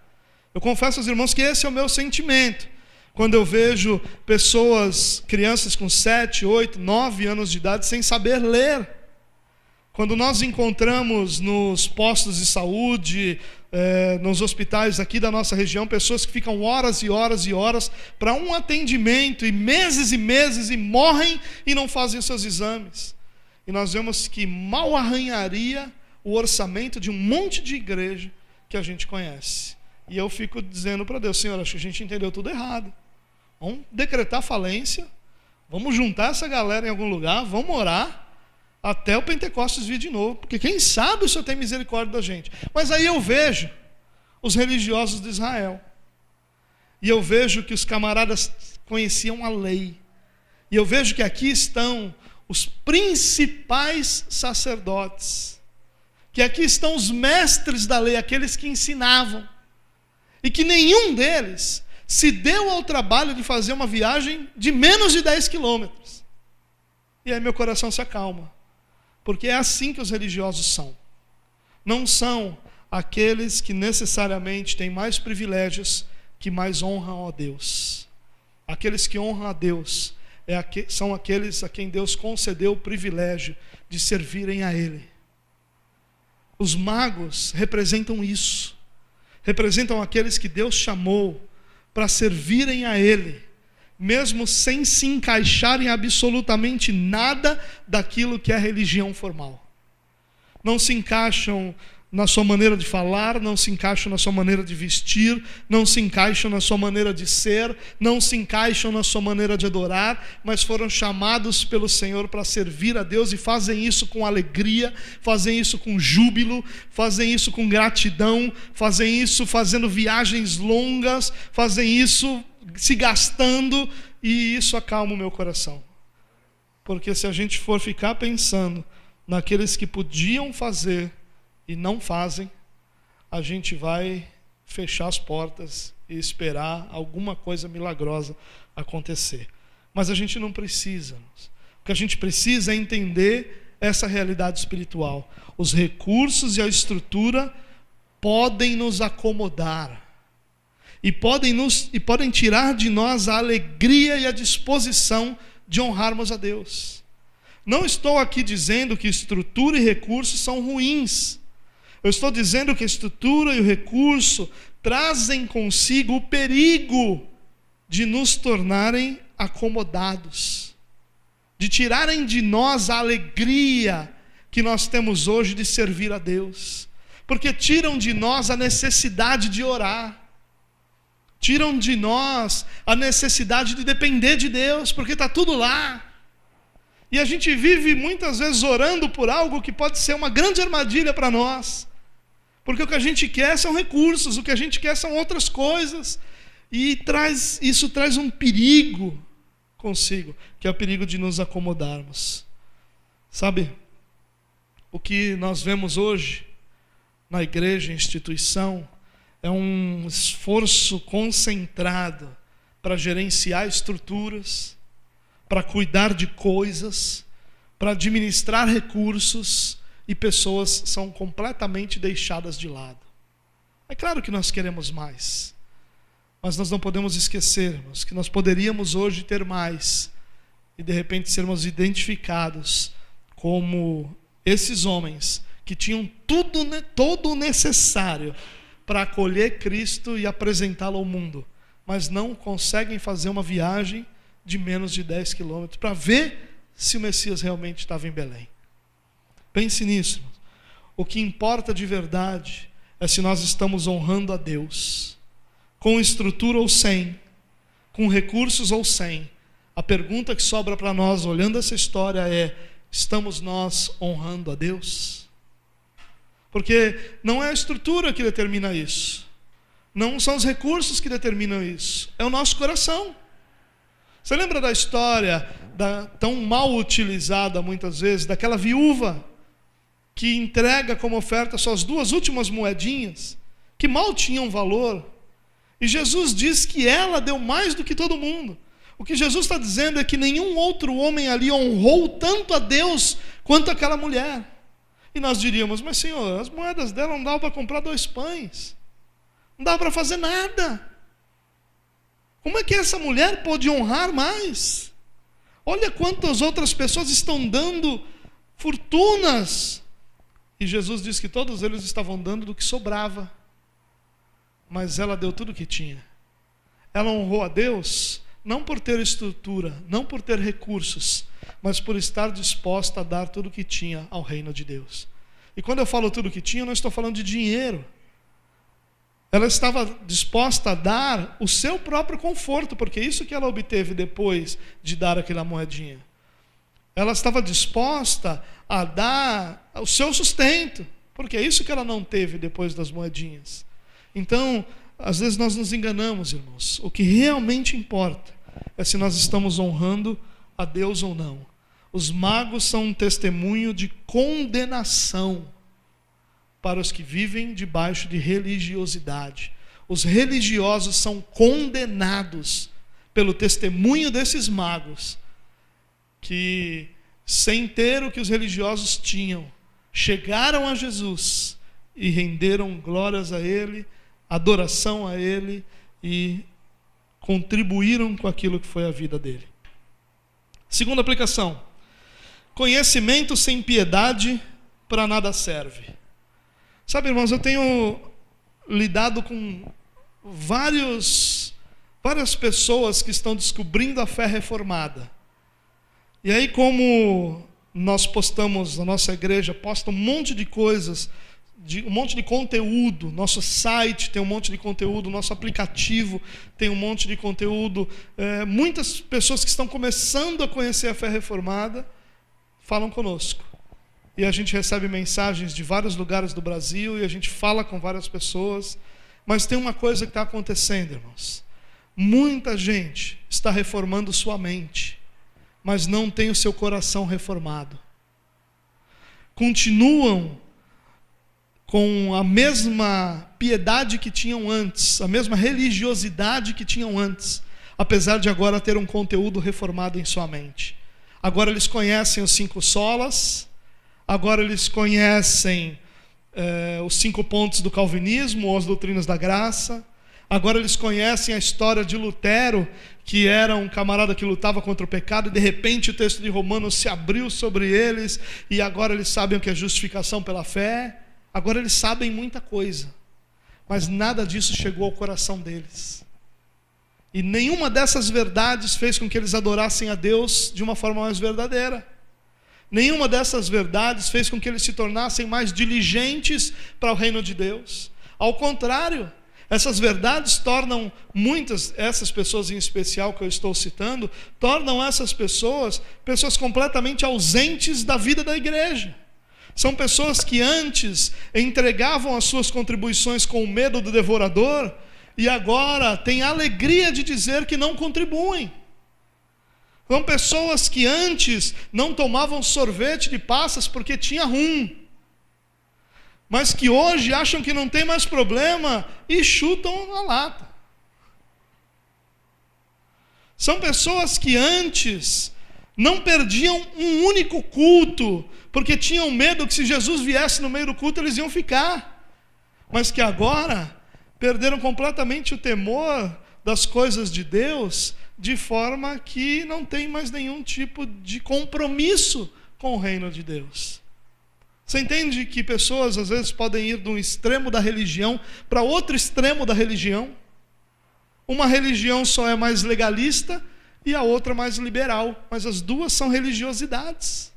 Eu confesso aos irmãos que esse é o meu sentimento. Quando eu vejo pessoas, crianças com 7, 8, 9 anos de idade sem saber ler. Quando nós encontramos nos postos de saúde, nos hospitais aqui da nossa região, pessoas que ficam horas e horas e horas para um atendimento, e meses, e morrem e não fazem os seus exames. E nós vemos que mal arranharia o orçamento de um monte de igreja que a gente conhece. E eu fico dizendo para Deus: Senhor, acho que a gente entendeu tudo errado. Vamos decretar falência, vamos juntar essa galera em algum lugar, vamos orar até o Pentecostes vir de novo, porque quem sabe o Senhor tem misericórdia da gente. Mas aí eu vejo os religiosos de Israel, e eu vejo que os camaradas conheciam a lei, e eu vejo que aqui estão os principais sacerdotes, que aqui estão os mestres da lei, aqueles que ensinavam, e que nenhum deles se deu ao trabalho de fazer uma viagem de menos de 10 quilômetros. E aí meu coração se acalma, porque é assim que os religiosos são. Não são aqueles que necessariamente têm mais privilégios, que mais honram a Deus. Aqueles que honram a Deus são aqueles a quem Deus concedeu o privilégio de servirem a Ele. Os magos representam isso. Representam aqueles que Deus chamou para servirem a Ele, mesmo sem se encaixar em absolutamente nada daquilo que é religião formal. Não se encaixam na sua maneira de falar, não se encaixam na sua maneira de vestir, não se encaixam na sua maneira de ser, não se encaixam na sua maneira de adorar, mas foram chamados pelo Senhor para servir a Deus, e fazem isso com alegria, fazem isso com júbilo, fazem isso com gratidão, fazem isso fazendo viagens longas, fazem isso se gastando, e isso acalma o meu coração. Porque se a gente for ficar pensando naqueles que podiam fazer e não fazem, a gente vai fechar as portas e esperar alguma coisa milagrosa acontecer. Mas a gente não precisa. O que a gente precisa é entender essa realidade espiritual. Os recursos e a estrutura podem nos acomodar e podem tirar de nós a alegria e a disposição de honrarmos a Deus. Não estou aqui dizendo que estrutura e recursos são ruins. Eu estou dizendo que a estrutura e o recurso trazem consigo o perigo de nos tornarem acomodados, de tirarem de nós a alegria que nós temos hoje de servir a Deus, porque tiram de nós a necessidade de orar, tiram de nós a necessidade de depender de Deus, porque está tudo lá. E a gente vive muitas vezes orando por algo que pode ser uma grande armadilha para nós, porque o que a gente quer são recursos, o que a gente quer são outras coisas, e isso traz um perigo consigo, que é o perigo de nos acomodarmos. Sabe, o que nós vemos hoje na igreja, instituição, é um esforço concentrado para gerenciar estruturas, para cuidar de coisas, para administrar recursos, e pessoas são completamente deixadas de lado. É claro que nós queremos mais, mas nós não podemos esquecermos que nós poderíamos hoje ter mais, e de repente sermos identificados como esses homens que tinham todo o necessário para acolher Cristo e apresentá-lo ao mundo, mas não conseguem fazer uma viagem de menos de 10 quilômetros para ver se o Messias realmente estava em Belém. Pense nisso. O que importa de verdade é se nós estamos honrando a Deus, com estrutura ou sem, com recursos ou sem. A pergunta que sobra para nós, olhando essa história, é: estamos nós honrando a Deus? Porque não é a estrutura que determina isso, não são os recursos que determinam isso, é o nosso coração. Você lembra da história tão mal utilizada muitas vezes, daquela viúva que entrega como oferta suas 2 últimas moedinhas, que mal tinham valor, e Jesus diz que ela deu mais do que todo mundo. O que Jesus está dizendo é que nenhum outro homem ali honrou tanto a Deus quanto aquela mulher. E nós diríamos: mas Senhor, as moedas dela não davam para comprar 2 pães, não dava para fazer nada. Como é que essa mulher pôde honrar mais? Olha quantas outras pessoas estão dando fortunas, e Jesus diz que todos eles estavam dando do que sobrava, mas ela deu tudo o que tinha. Ela honrou a Deus não por ter estrutura, não por ter recursos, mas por estar disposta a dar tudo o que tinha ao reino de Deus. E quando eu falo tudo o que tinha, eu não estou falando de dinheiro. Ela estava disposta a dar o seu próprio conforto, porque é isso que ela obteve depois de dar aquela moedinha. Ela estava disposta a dar o seu sustento, porque é isso que ela não teve depois das moedinhas. Então, às vezes nós nos enganamos, irmãos. O que realmente importa é se nós estamos honrando a Deus ou não. Os magos são um testemunho de condenação para os que vivem debaixo de religiosidade. Os religiosos são condenados pelo testemunho desses magos, que, sem ter o que os religiosos tinham, chegaram a Jesus e renderam glórias a Ele, adoração a Ele e contribuíram com aquilo que foi a vida dele. Segunda aplicação: conhecimento sem piedade para nada serve. Sabe, irmãos, eu tenho lidado com várias pessoas que estão descobrindo a fé reformada. E aí, como nós postamos, a nossa igreja posta um monte de coisas, um monte de conteúdo, nosso site tem um monte de conteúdo, nosso aplicativo tem um monte de conteúdo, muitas pessoas que estão começando a conhecer a fé reformada falam conosco. E a gente recebe mensagens de vários lugares do Brasil e a gente fala com várias pessoas. Mas tem uma coisa que está acontecendo, irmãos. Muita gente está reformando sua mente, mas não tem o seu coração reformado. Continuam com a mesma piedade que tinham antes, a mesma religiosidade que tinham antes, apesar de agora ter um conteúdo reformado em sua mente. Agora eles conhecem os 5 solas, agora eles conhecem os 5 pontos do calvinismo, ou as doutrinas da graça. Agora eles conhecem a história de Lutero, que era um camarada que lutava contra o pecado, e de repente o texto de Romanos se abriu sobre eles, e agora eles sabem o que é justificação pela fé. Agora eles sabem muita coisa, mas nada disso chegou ao coração deles. E nenhuma dessas verdades fez com que eles adorassem a Deus de uma forma mais verdadeira. Nenhuma dessas verdades fez com que eles se tornassem mais diligentes para o reino de Deus. Ao contrário, essas verdades tornam essas pessoas em especial que eu estou citando, tornam essas pessoas completamente ausentes da vida da igreja. São pessoas que antes entregavam as suas contribuições com medo do devorador e agora têm a alegria de dizer que não contribuem. São pessoas que antes não tomavam sorvete de passas porque tinha rum, mas que hoje acham que não tem mais problema e chutam a lata. São pessoas que antes não perdiam um único culto, porque tinham medo que se Jesus viesse no meio do culto eles iam ficar, mas que agora perderam completamente o temor das coisas de Deus, de forma que não tem mais nenhum tipo de compromisso com o reino de Deus. Você entende que pessoas às vezes podem ir de um extremo da religião para outro extremo da religião? Uma religião só é mais legalista e a outra mais liberal, mas as duas são religiosidades.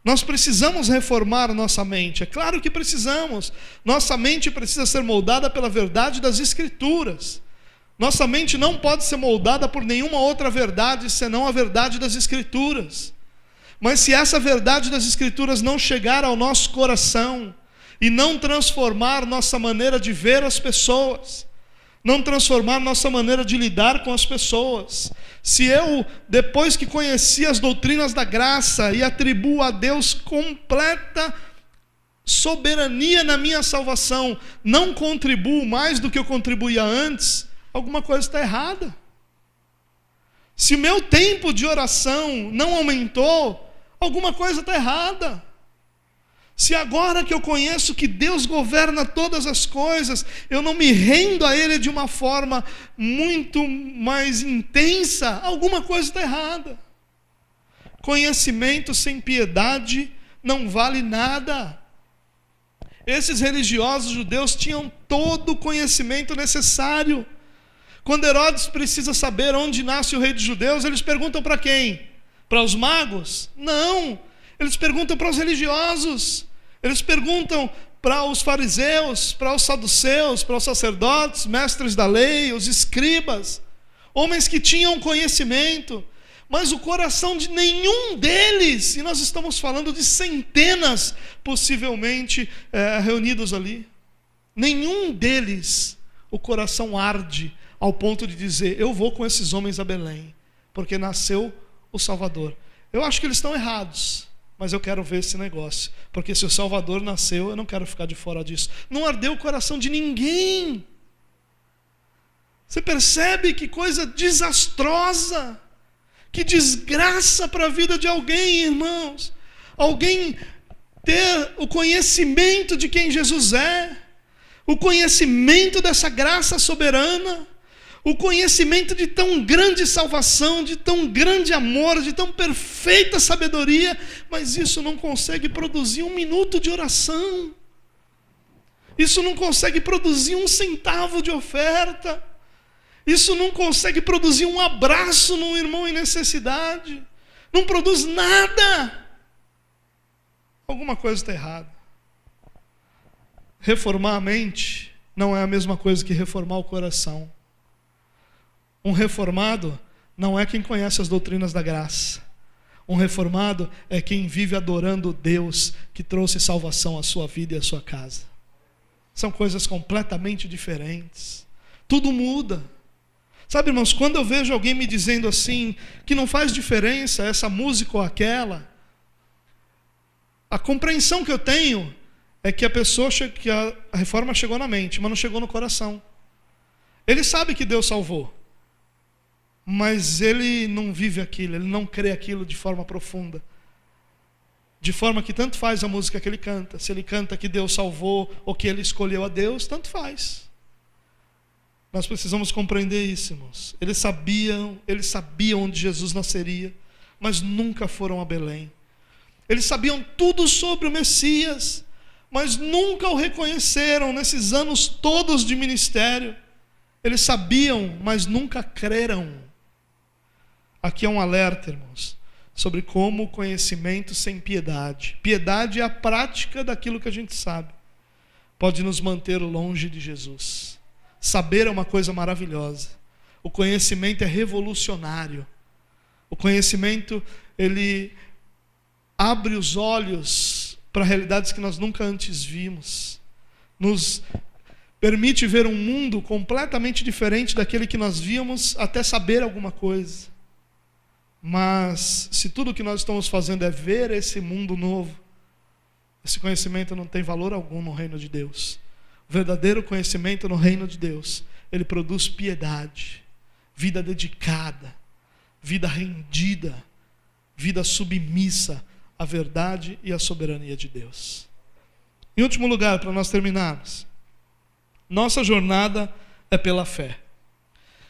Nós precisamos reformar a nossa mente, é claro que precisamos. Nossa mente precisa ser moldada pela verdade das Escrituras. Nossa mente não pode ser moldada por nenhuma outra verdade, senão a verdade das Escrituras. Mas se essa verdade das Escrituras não chegar ao nosso coração e não transformar nossa maneira de ver as pessoas, não transformar nossa maneira de lidar com as pessoas, se eu, depois que conheci as doutrinas da graça e atribuo a Deus completa soberania na minha salvação, não contribuo mais do que eu contribuía antes, alguma coisa está errada. Se o meu tempo de oração não aumentou, alguma coisa está errada. Se agora que eu conheço que Deus governa todas as coisas, eu não me rendo a Ele de uma forma muito mais intensa, alguma coisa está errada. Conhecimento sem piedade não vale nada. Esses religiosos judeus tinham todo o conhecimento necessário. Quando Herodes precisa saber onde nasce o rei dos judeus, eles perguntam para quem? Para os magos? Não, eles perguntam para os religiosos. Eles perguntam para os fariseus, para os saduceus, para os sacerdotes, mestres da lei, os escribas, homens que tinham conhecimento, mas o coração de nenhum deles, e nós estamos falando de centenas possivelmente reunidos ali, nenhum deles, o coração arde ao ponto de dizer: eu vou com esses homens a Belém, porque nasceu o Salvador. Eu acho que eles estão errados, mas eu quero ver esse negócio, porque se o Salvador nasceu, eu não quero ficar de fora disso. Não ardeu o coração de ninguém. Você percebe que coisa desastrosa, que desgraça para a vida de alguém, irmãos. Alguém ter o conhecimento de quem Jesus é, o conhecimento dessa graça soberana, o conhecimento de tão grande salvação, de tão grande amor, de tão perfeita sabedoria, mas isso não consegue produzir 1 minuto de oração. Isso não consegue produzir 1 centavo de oferta. Isso não consegue produzir um abraço num irmão em necessidade. Não produz nada. Alguma coisa está errada. Reformar a mente não é a mesma coisa que reformar o coração. Um reformado não é quem conhece as doutrinas da graça. Um reformado é quem vive adorando o Deus que trouxe salvação à sua vida e à sua casa. São coisas completamente diferentes. Tudo muda. Sabe, irmãos, quando eu vejo alguém me dizendo assim, que não faz diferença essa música ou aquela, a compreensão que eu tenho é que que a reforma chegou na mente, mas não chegou no coração. Ele sabe que Deus salvou, mas ele não vive aquilo, ele não crê aquilo de forma profunda. De forma que tanto faz a música que ele canta. Se ele canta que Deus salvou ou que ele escolheu a Deus, tanto faz. Nós precisamos compreender isso, irmãos. Eles sabiam onde Jesus nasceria, mas nunca foram a Belém. Eles sabiam tudo sobre o Messias, mas nunca o reconheceram nesses anos todos de ministério. Eles sabiam, mas nunca creram. Aqui é um alerta, irmãos, sobre como o conhecimento sem piedade. Piedade é a prática daquilo que a gente sabe. Pode nos manter longe de Jesus. Saber é uma coisa maravilhosa. O conhecimento é revolucionário. O conhecimento, ele abre os olhos para realidades que nós nunca antes vimos. Nos permite ver um mundo completamente diferente daquele que nós víamos até saber alguma coisa. Mas se tudo o que nós estamos fazendo é ver esse mundo novo, esse conhecimento não tem valor algum no reino de Deus. O verdadeiro conhecimento no reino de Deus, ele produz piedade, vida dedicada, vida rendida, vida submissa à verdade e à soberania de Deus. Em último lugar, para nós terminarmos, nossa jornada é pela fé.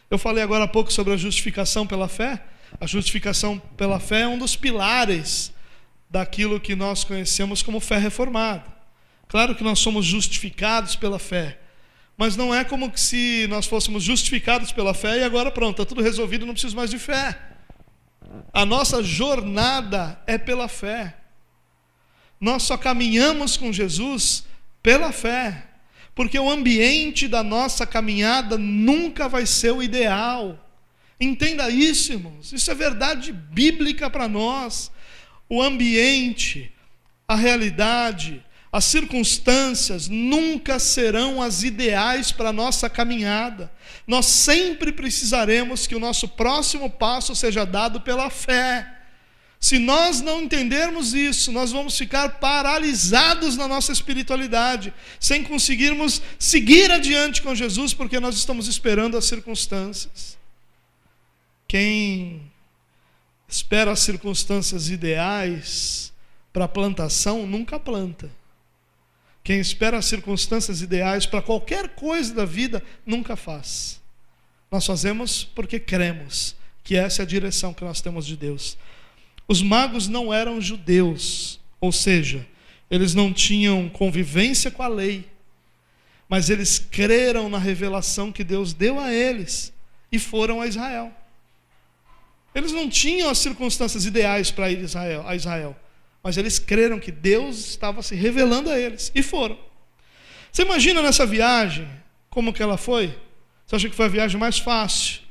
Eu falei agora há pouco sobre a justificação pela fé. A justificação pela fé é um dos pilares daquilo que nós conhecemos como fé reformada. Claro que nós somos justificados pela fé, mas não é como se nós fôssemos justificados pela fé e agora pronto, está tudo resolvido, não preciso mais de fé. A nossa jornada é pela fé. Nós só caminhamos com Jesus pela fé, porque o ambiente da nossa caminhada nunca vai ser o ideal. Entenda isso, irmãos. Isso é verdade bíblica para nós. O ambiente, a realidade, as circunstâncias nunca serão as ideais para a nossa caminhada. Nós sempre precisaremos que o nosso próximo passo seja dado pela fé. Se nós não entendermos isso, nós vamos ficar paralisados na nossa espiritualidade, sem conseguirmos seguir adiante com Jesus, porque nós estamos esperando as circunstâncias. Quem espera as circunstâncias ideais para a plantação, nunca planta. Quem espera as circunstâncias ideais para qualquer coisa da vida, nunca faz. Nós fazemos porque cremos que essa é a direção que nós temos de Deus. Os magos não eram judeus, ou seja, eles não tinham convivência com a lei, mas eles creram na revelação que Deus deu a eles e foram a Israel. Eles não tinham as circunstâncias ideais para ir a Israel, mas eles creram que Deus estava se revelando a eles e foram. Você imagina nessa viagem, como que ela foi? Você acha que foi a viagem mais fácil?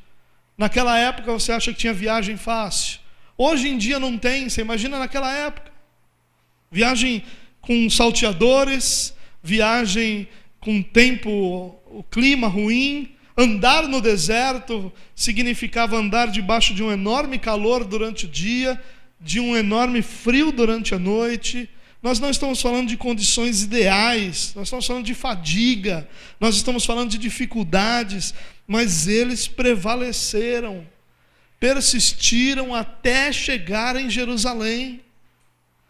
Naquela época você acha que tinha viagem fácil? Hoje em dia não tem, você imagina naquela época. Viagem com salteadores, viagem com tempo, o clima ruim. Andar no deserto significava andar debaixo de um enorme calor durante o dia, de um enorme frio durante a noite. Nós não estamos falando de condições ideais, nós estamos falando de fadiga, nós estamos falando de dificuldades, mas eles prevaleceram, persistiram até chegar em Jerusalém.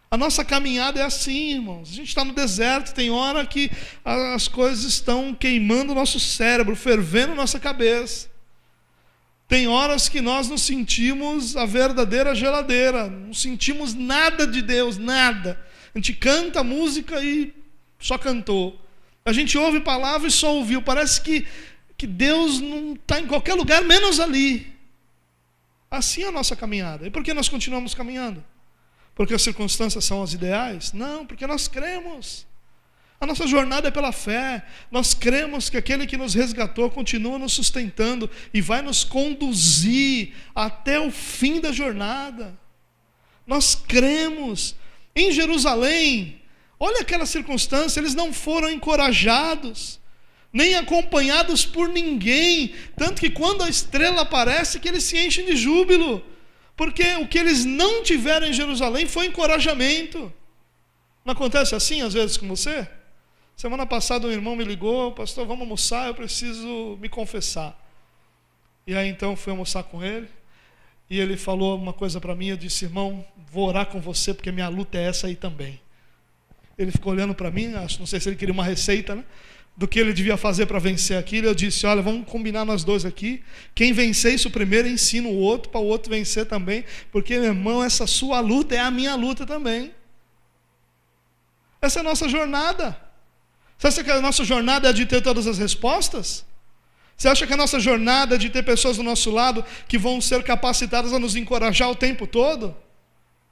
A nossa caminhada é assim, irmãos. A gente está no deserto, tem hora que as coisas estão queimando o nosso cérebro, fervendo a nossa cabeça. Tem horas que nós nos sentimos a verdadeira geladeira, não sentimos nada de Deus, nada. A gente canta a música e só cantou. A gente ouve palavra e só ouviu. Parece que Deus não está em qualquer lugar, menos ali. Assim é a nossa caminhada. E por que nós continuamos caminhando? Porque as circunstâncias são as ideais? Não, porque nós cremos. A nossa jornada é pela fé. Nós cremos que aquele que nos resgatou continua nos sustentando e vai nos conduzir até o fim da jornada. Nós cremos. Em Jerusalém, olha aquela circunstância, eles não foram encorajados, nem acompanhados por ninguém, tanto que quando a estrela aparece, que eles se enchem de júbilo, porque o que eles não tiveram em Jerusalém foi encorajamento. Não acontece assim às vezes com você? Semana passada um irmão me ligou: pastor, vamos almoçar, eu preciso me confessar. E aí então fui almoçar com ele, e ele falou uma coisa para mim, eu disse: irmão, vou orar com você, porque minha luta é essa aí também. Ele ficou olhando para mim, não sei se ele queria uma receita, né, do que ele devia fazer para vencer aquilo. Eu disse: olha, vamos combinar nós dois aqui, quem vencer isso primeiro, ensina o outro, para o outro vencer também, porque, meu irmão, essa sua luta é a minha luta também. Essa é a nossa jornada. Você acha que a nossa jornada é de ter todas as respostas? Você acha que a nossa jornada é de ter pessoas do nosso lado que vão ser capacitadas a nos encorajar o tempo todo?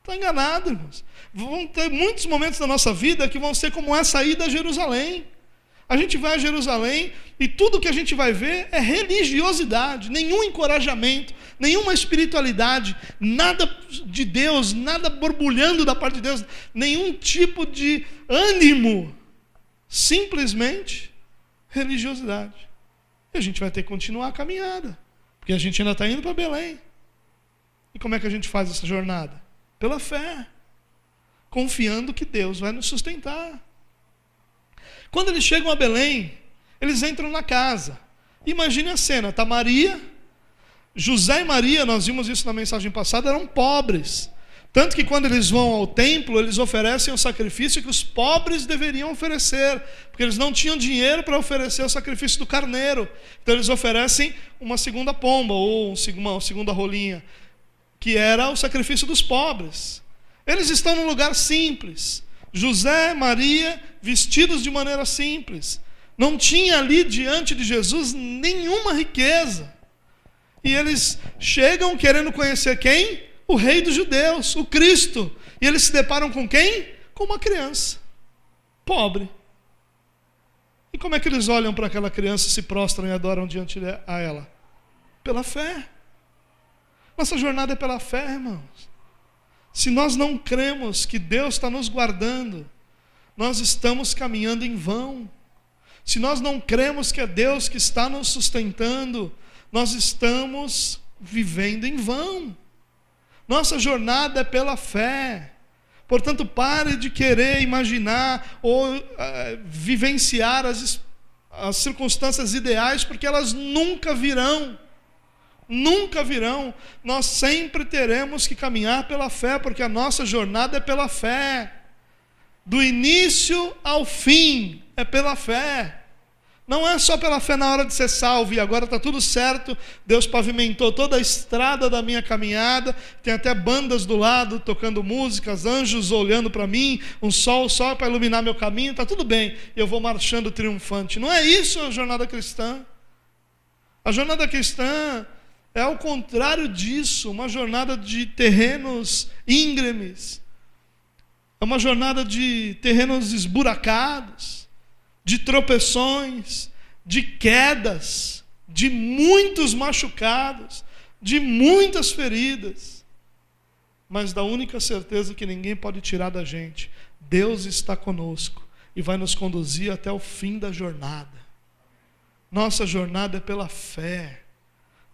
Está enganado, irmãos. Vão ter muitos momentos da nossa vida que vão ser como essa ida a Jerusalém. A gente vai a Jerusalém e tudo que a gente vai ver é religiosidade, nenhum encorajamento, nenhuma espiritualidade, nada de Deus, nada borbulhando da parte de Deus, nenhum tipo de ânimo, simplesmente religiosidade. E a gente vai ter que continuar a caminhada, porque a gente ainda está indo para Belém. E como é que a gente faz essa jornada? Pela fé, confiando que Deus vai nos sustentar. Quando eles chegam a Belém, eles entram na casa. Imagine a cena, está Maria, José e Maria, nós vimos isso na mensagem passada, eram pobres. Tanto que quando eles vão ao templo, eles oferecem o sacrifício que os pobres deveriam oferecer, porque eles não tinham dinheiro para oferecer o sacrifício do carneiro. Então eles oferecem uma segunda pomba, ou uma segunda rolinha, que era o sacrifício dos pobres. Eles estão num lugar simples. José, Maria, vestidos de maneira simples. Não tinha ali diante de Jesus nenhuma riqueza. E eles chegam querendo conhecer quem? O rei dos judeus, o Cristo. E eles se deparam com quem? Com uma criança pobre. E como é que eles olham para aquela criança, se prostram e adoram diante a ela? Pela fé. Nossa jornada é pela fé, irmãos. Se nós não cremos que Deus está nos guardando, nós estamos caminhando em vão. Se nós não cremos que é Deus que está nos sustentando, nós estamos vivendo em vão. Nossa jornada é pela fé. Portanto, pare de querer imaginar ou vivenciar as circunstâncias ideais, porque elas nunca virão. Nunca virão. Nós sempre teremos que caminhar pela fé, porque a nossa jornada é pela fé. Do início ao fim é pela fé. Não é só pela fé na hora de ser salvo e agora está tudo certo, Deus pavimentou toda a estrada da minha caminhada, tem até bandas do lado tocando músicas, anjos olhando para mim, um sol só para iluminar meu caminho, está tudo bem, eu vou marchando triunfante. Não é isso a jornada cristã. A jornada cristã é ao contrário disso, uma jornada de terrenos íngremes, é uma jornada de terrenos esburacados, de tropeções, de quedas, de muitos machucados, de muitas feridas. Mas da única certeza que ninguém pode tirar da gente: Deus está conosco e vai nos conduzir até o fim da jornada. Nossa jornada é pela fé.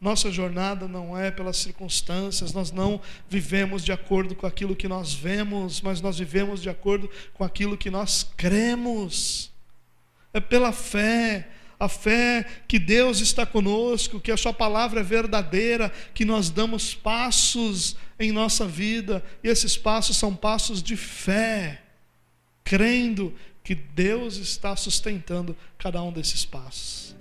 Nossa jornada não é pelas circunstâncias. Nós não vivemos de acordo com aquilo que nós vemos, mas nós vivemos de acordo com aquilo que nós cremos. É pela fé, a fé que Deus está conosco, que a sua palavra é verdadeira, que nós damos passos em nossa vida, e esses passos são passos de fé, crendo que Deus está sustentando cada um desses passos.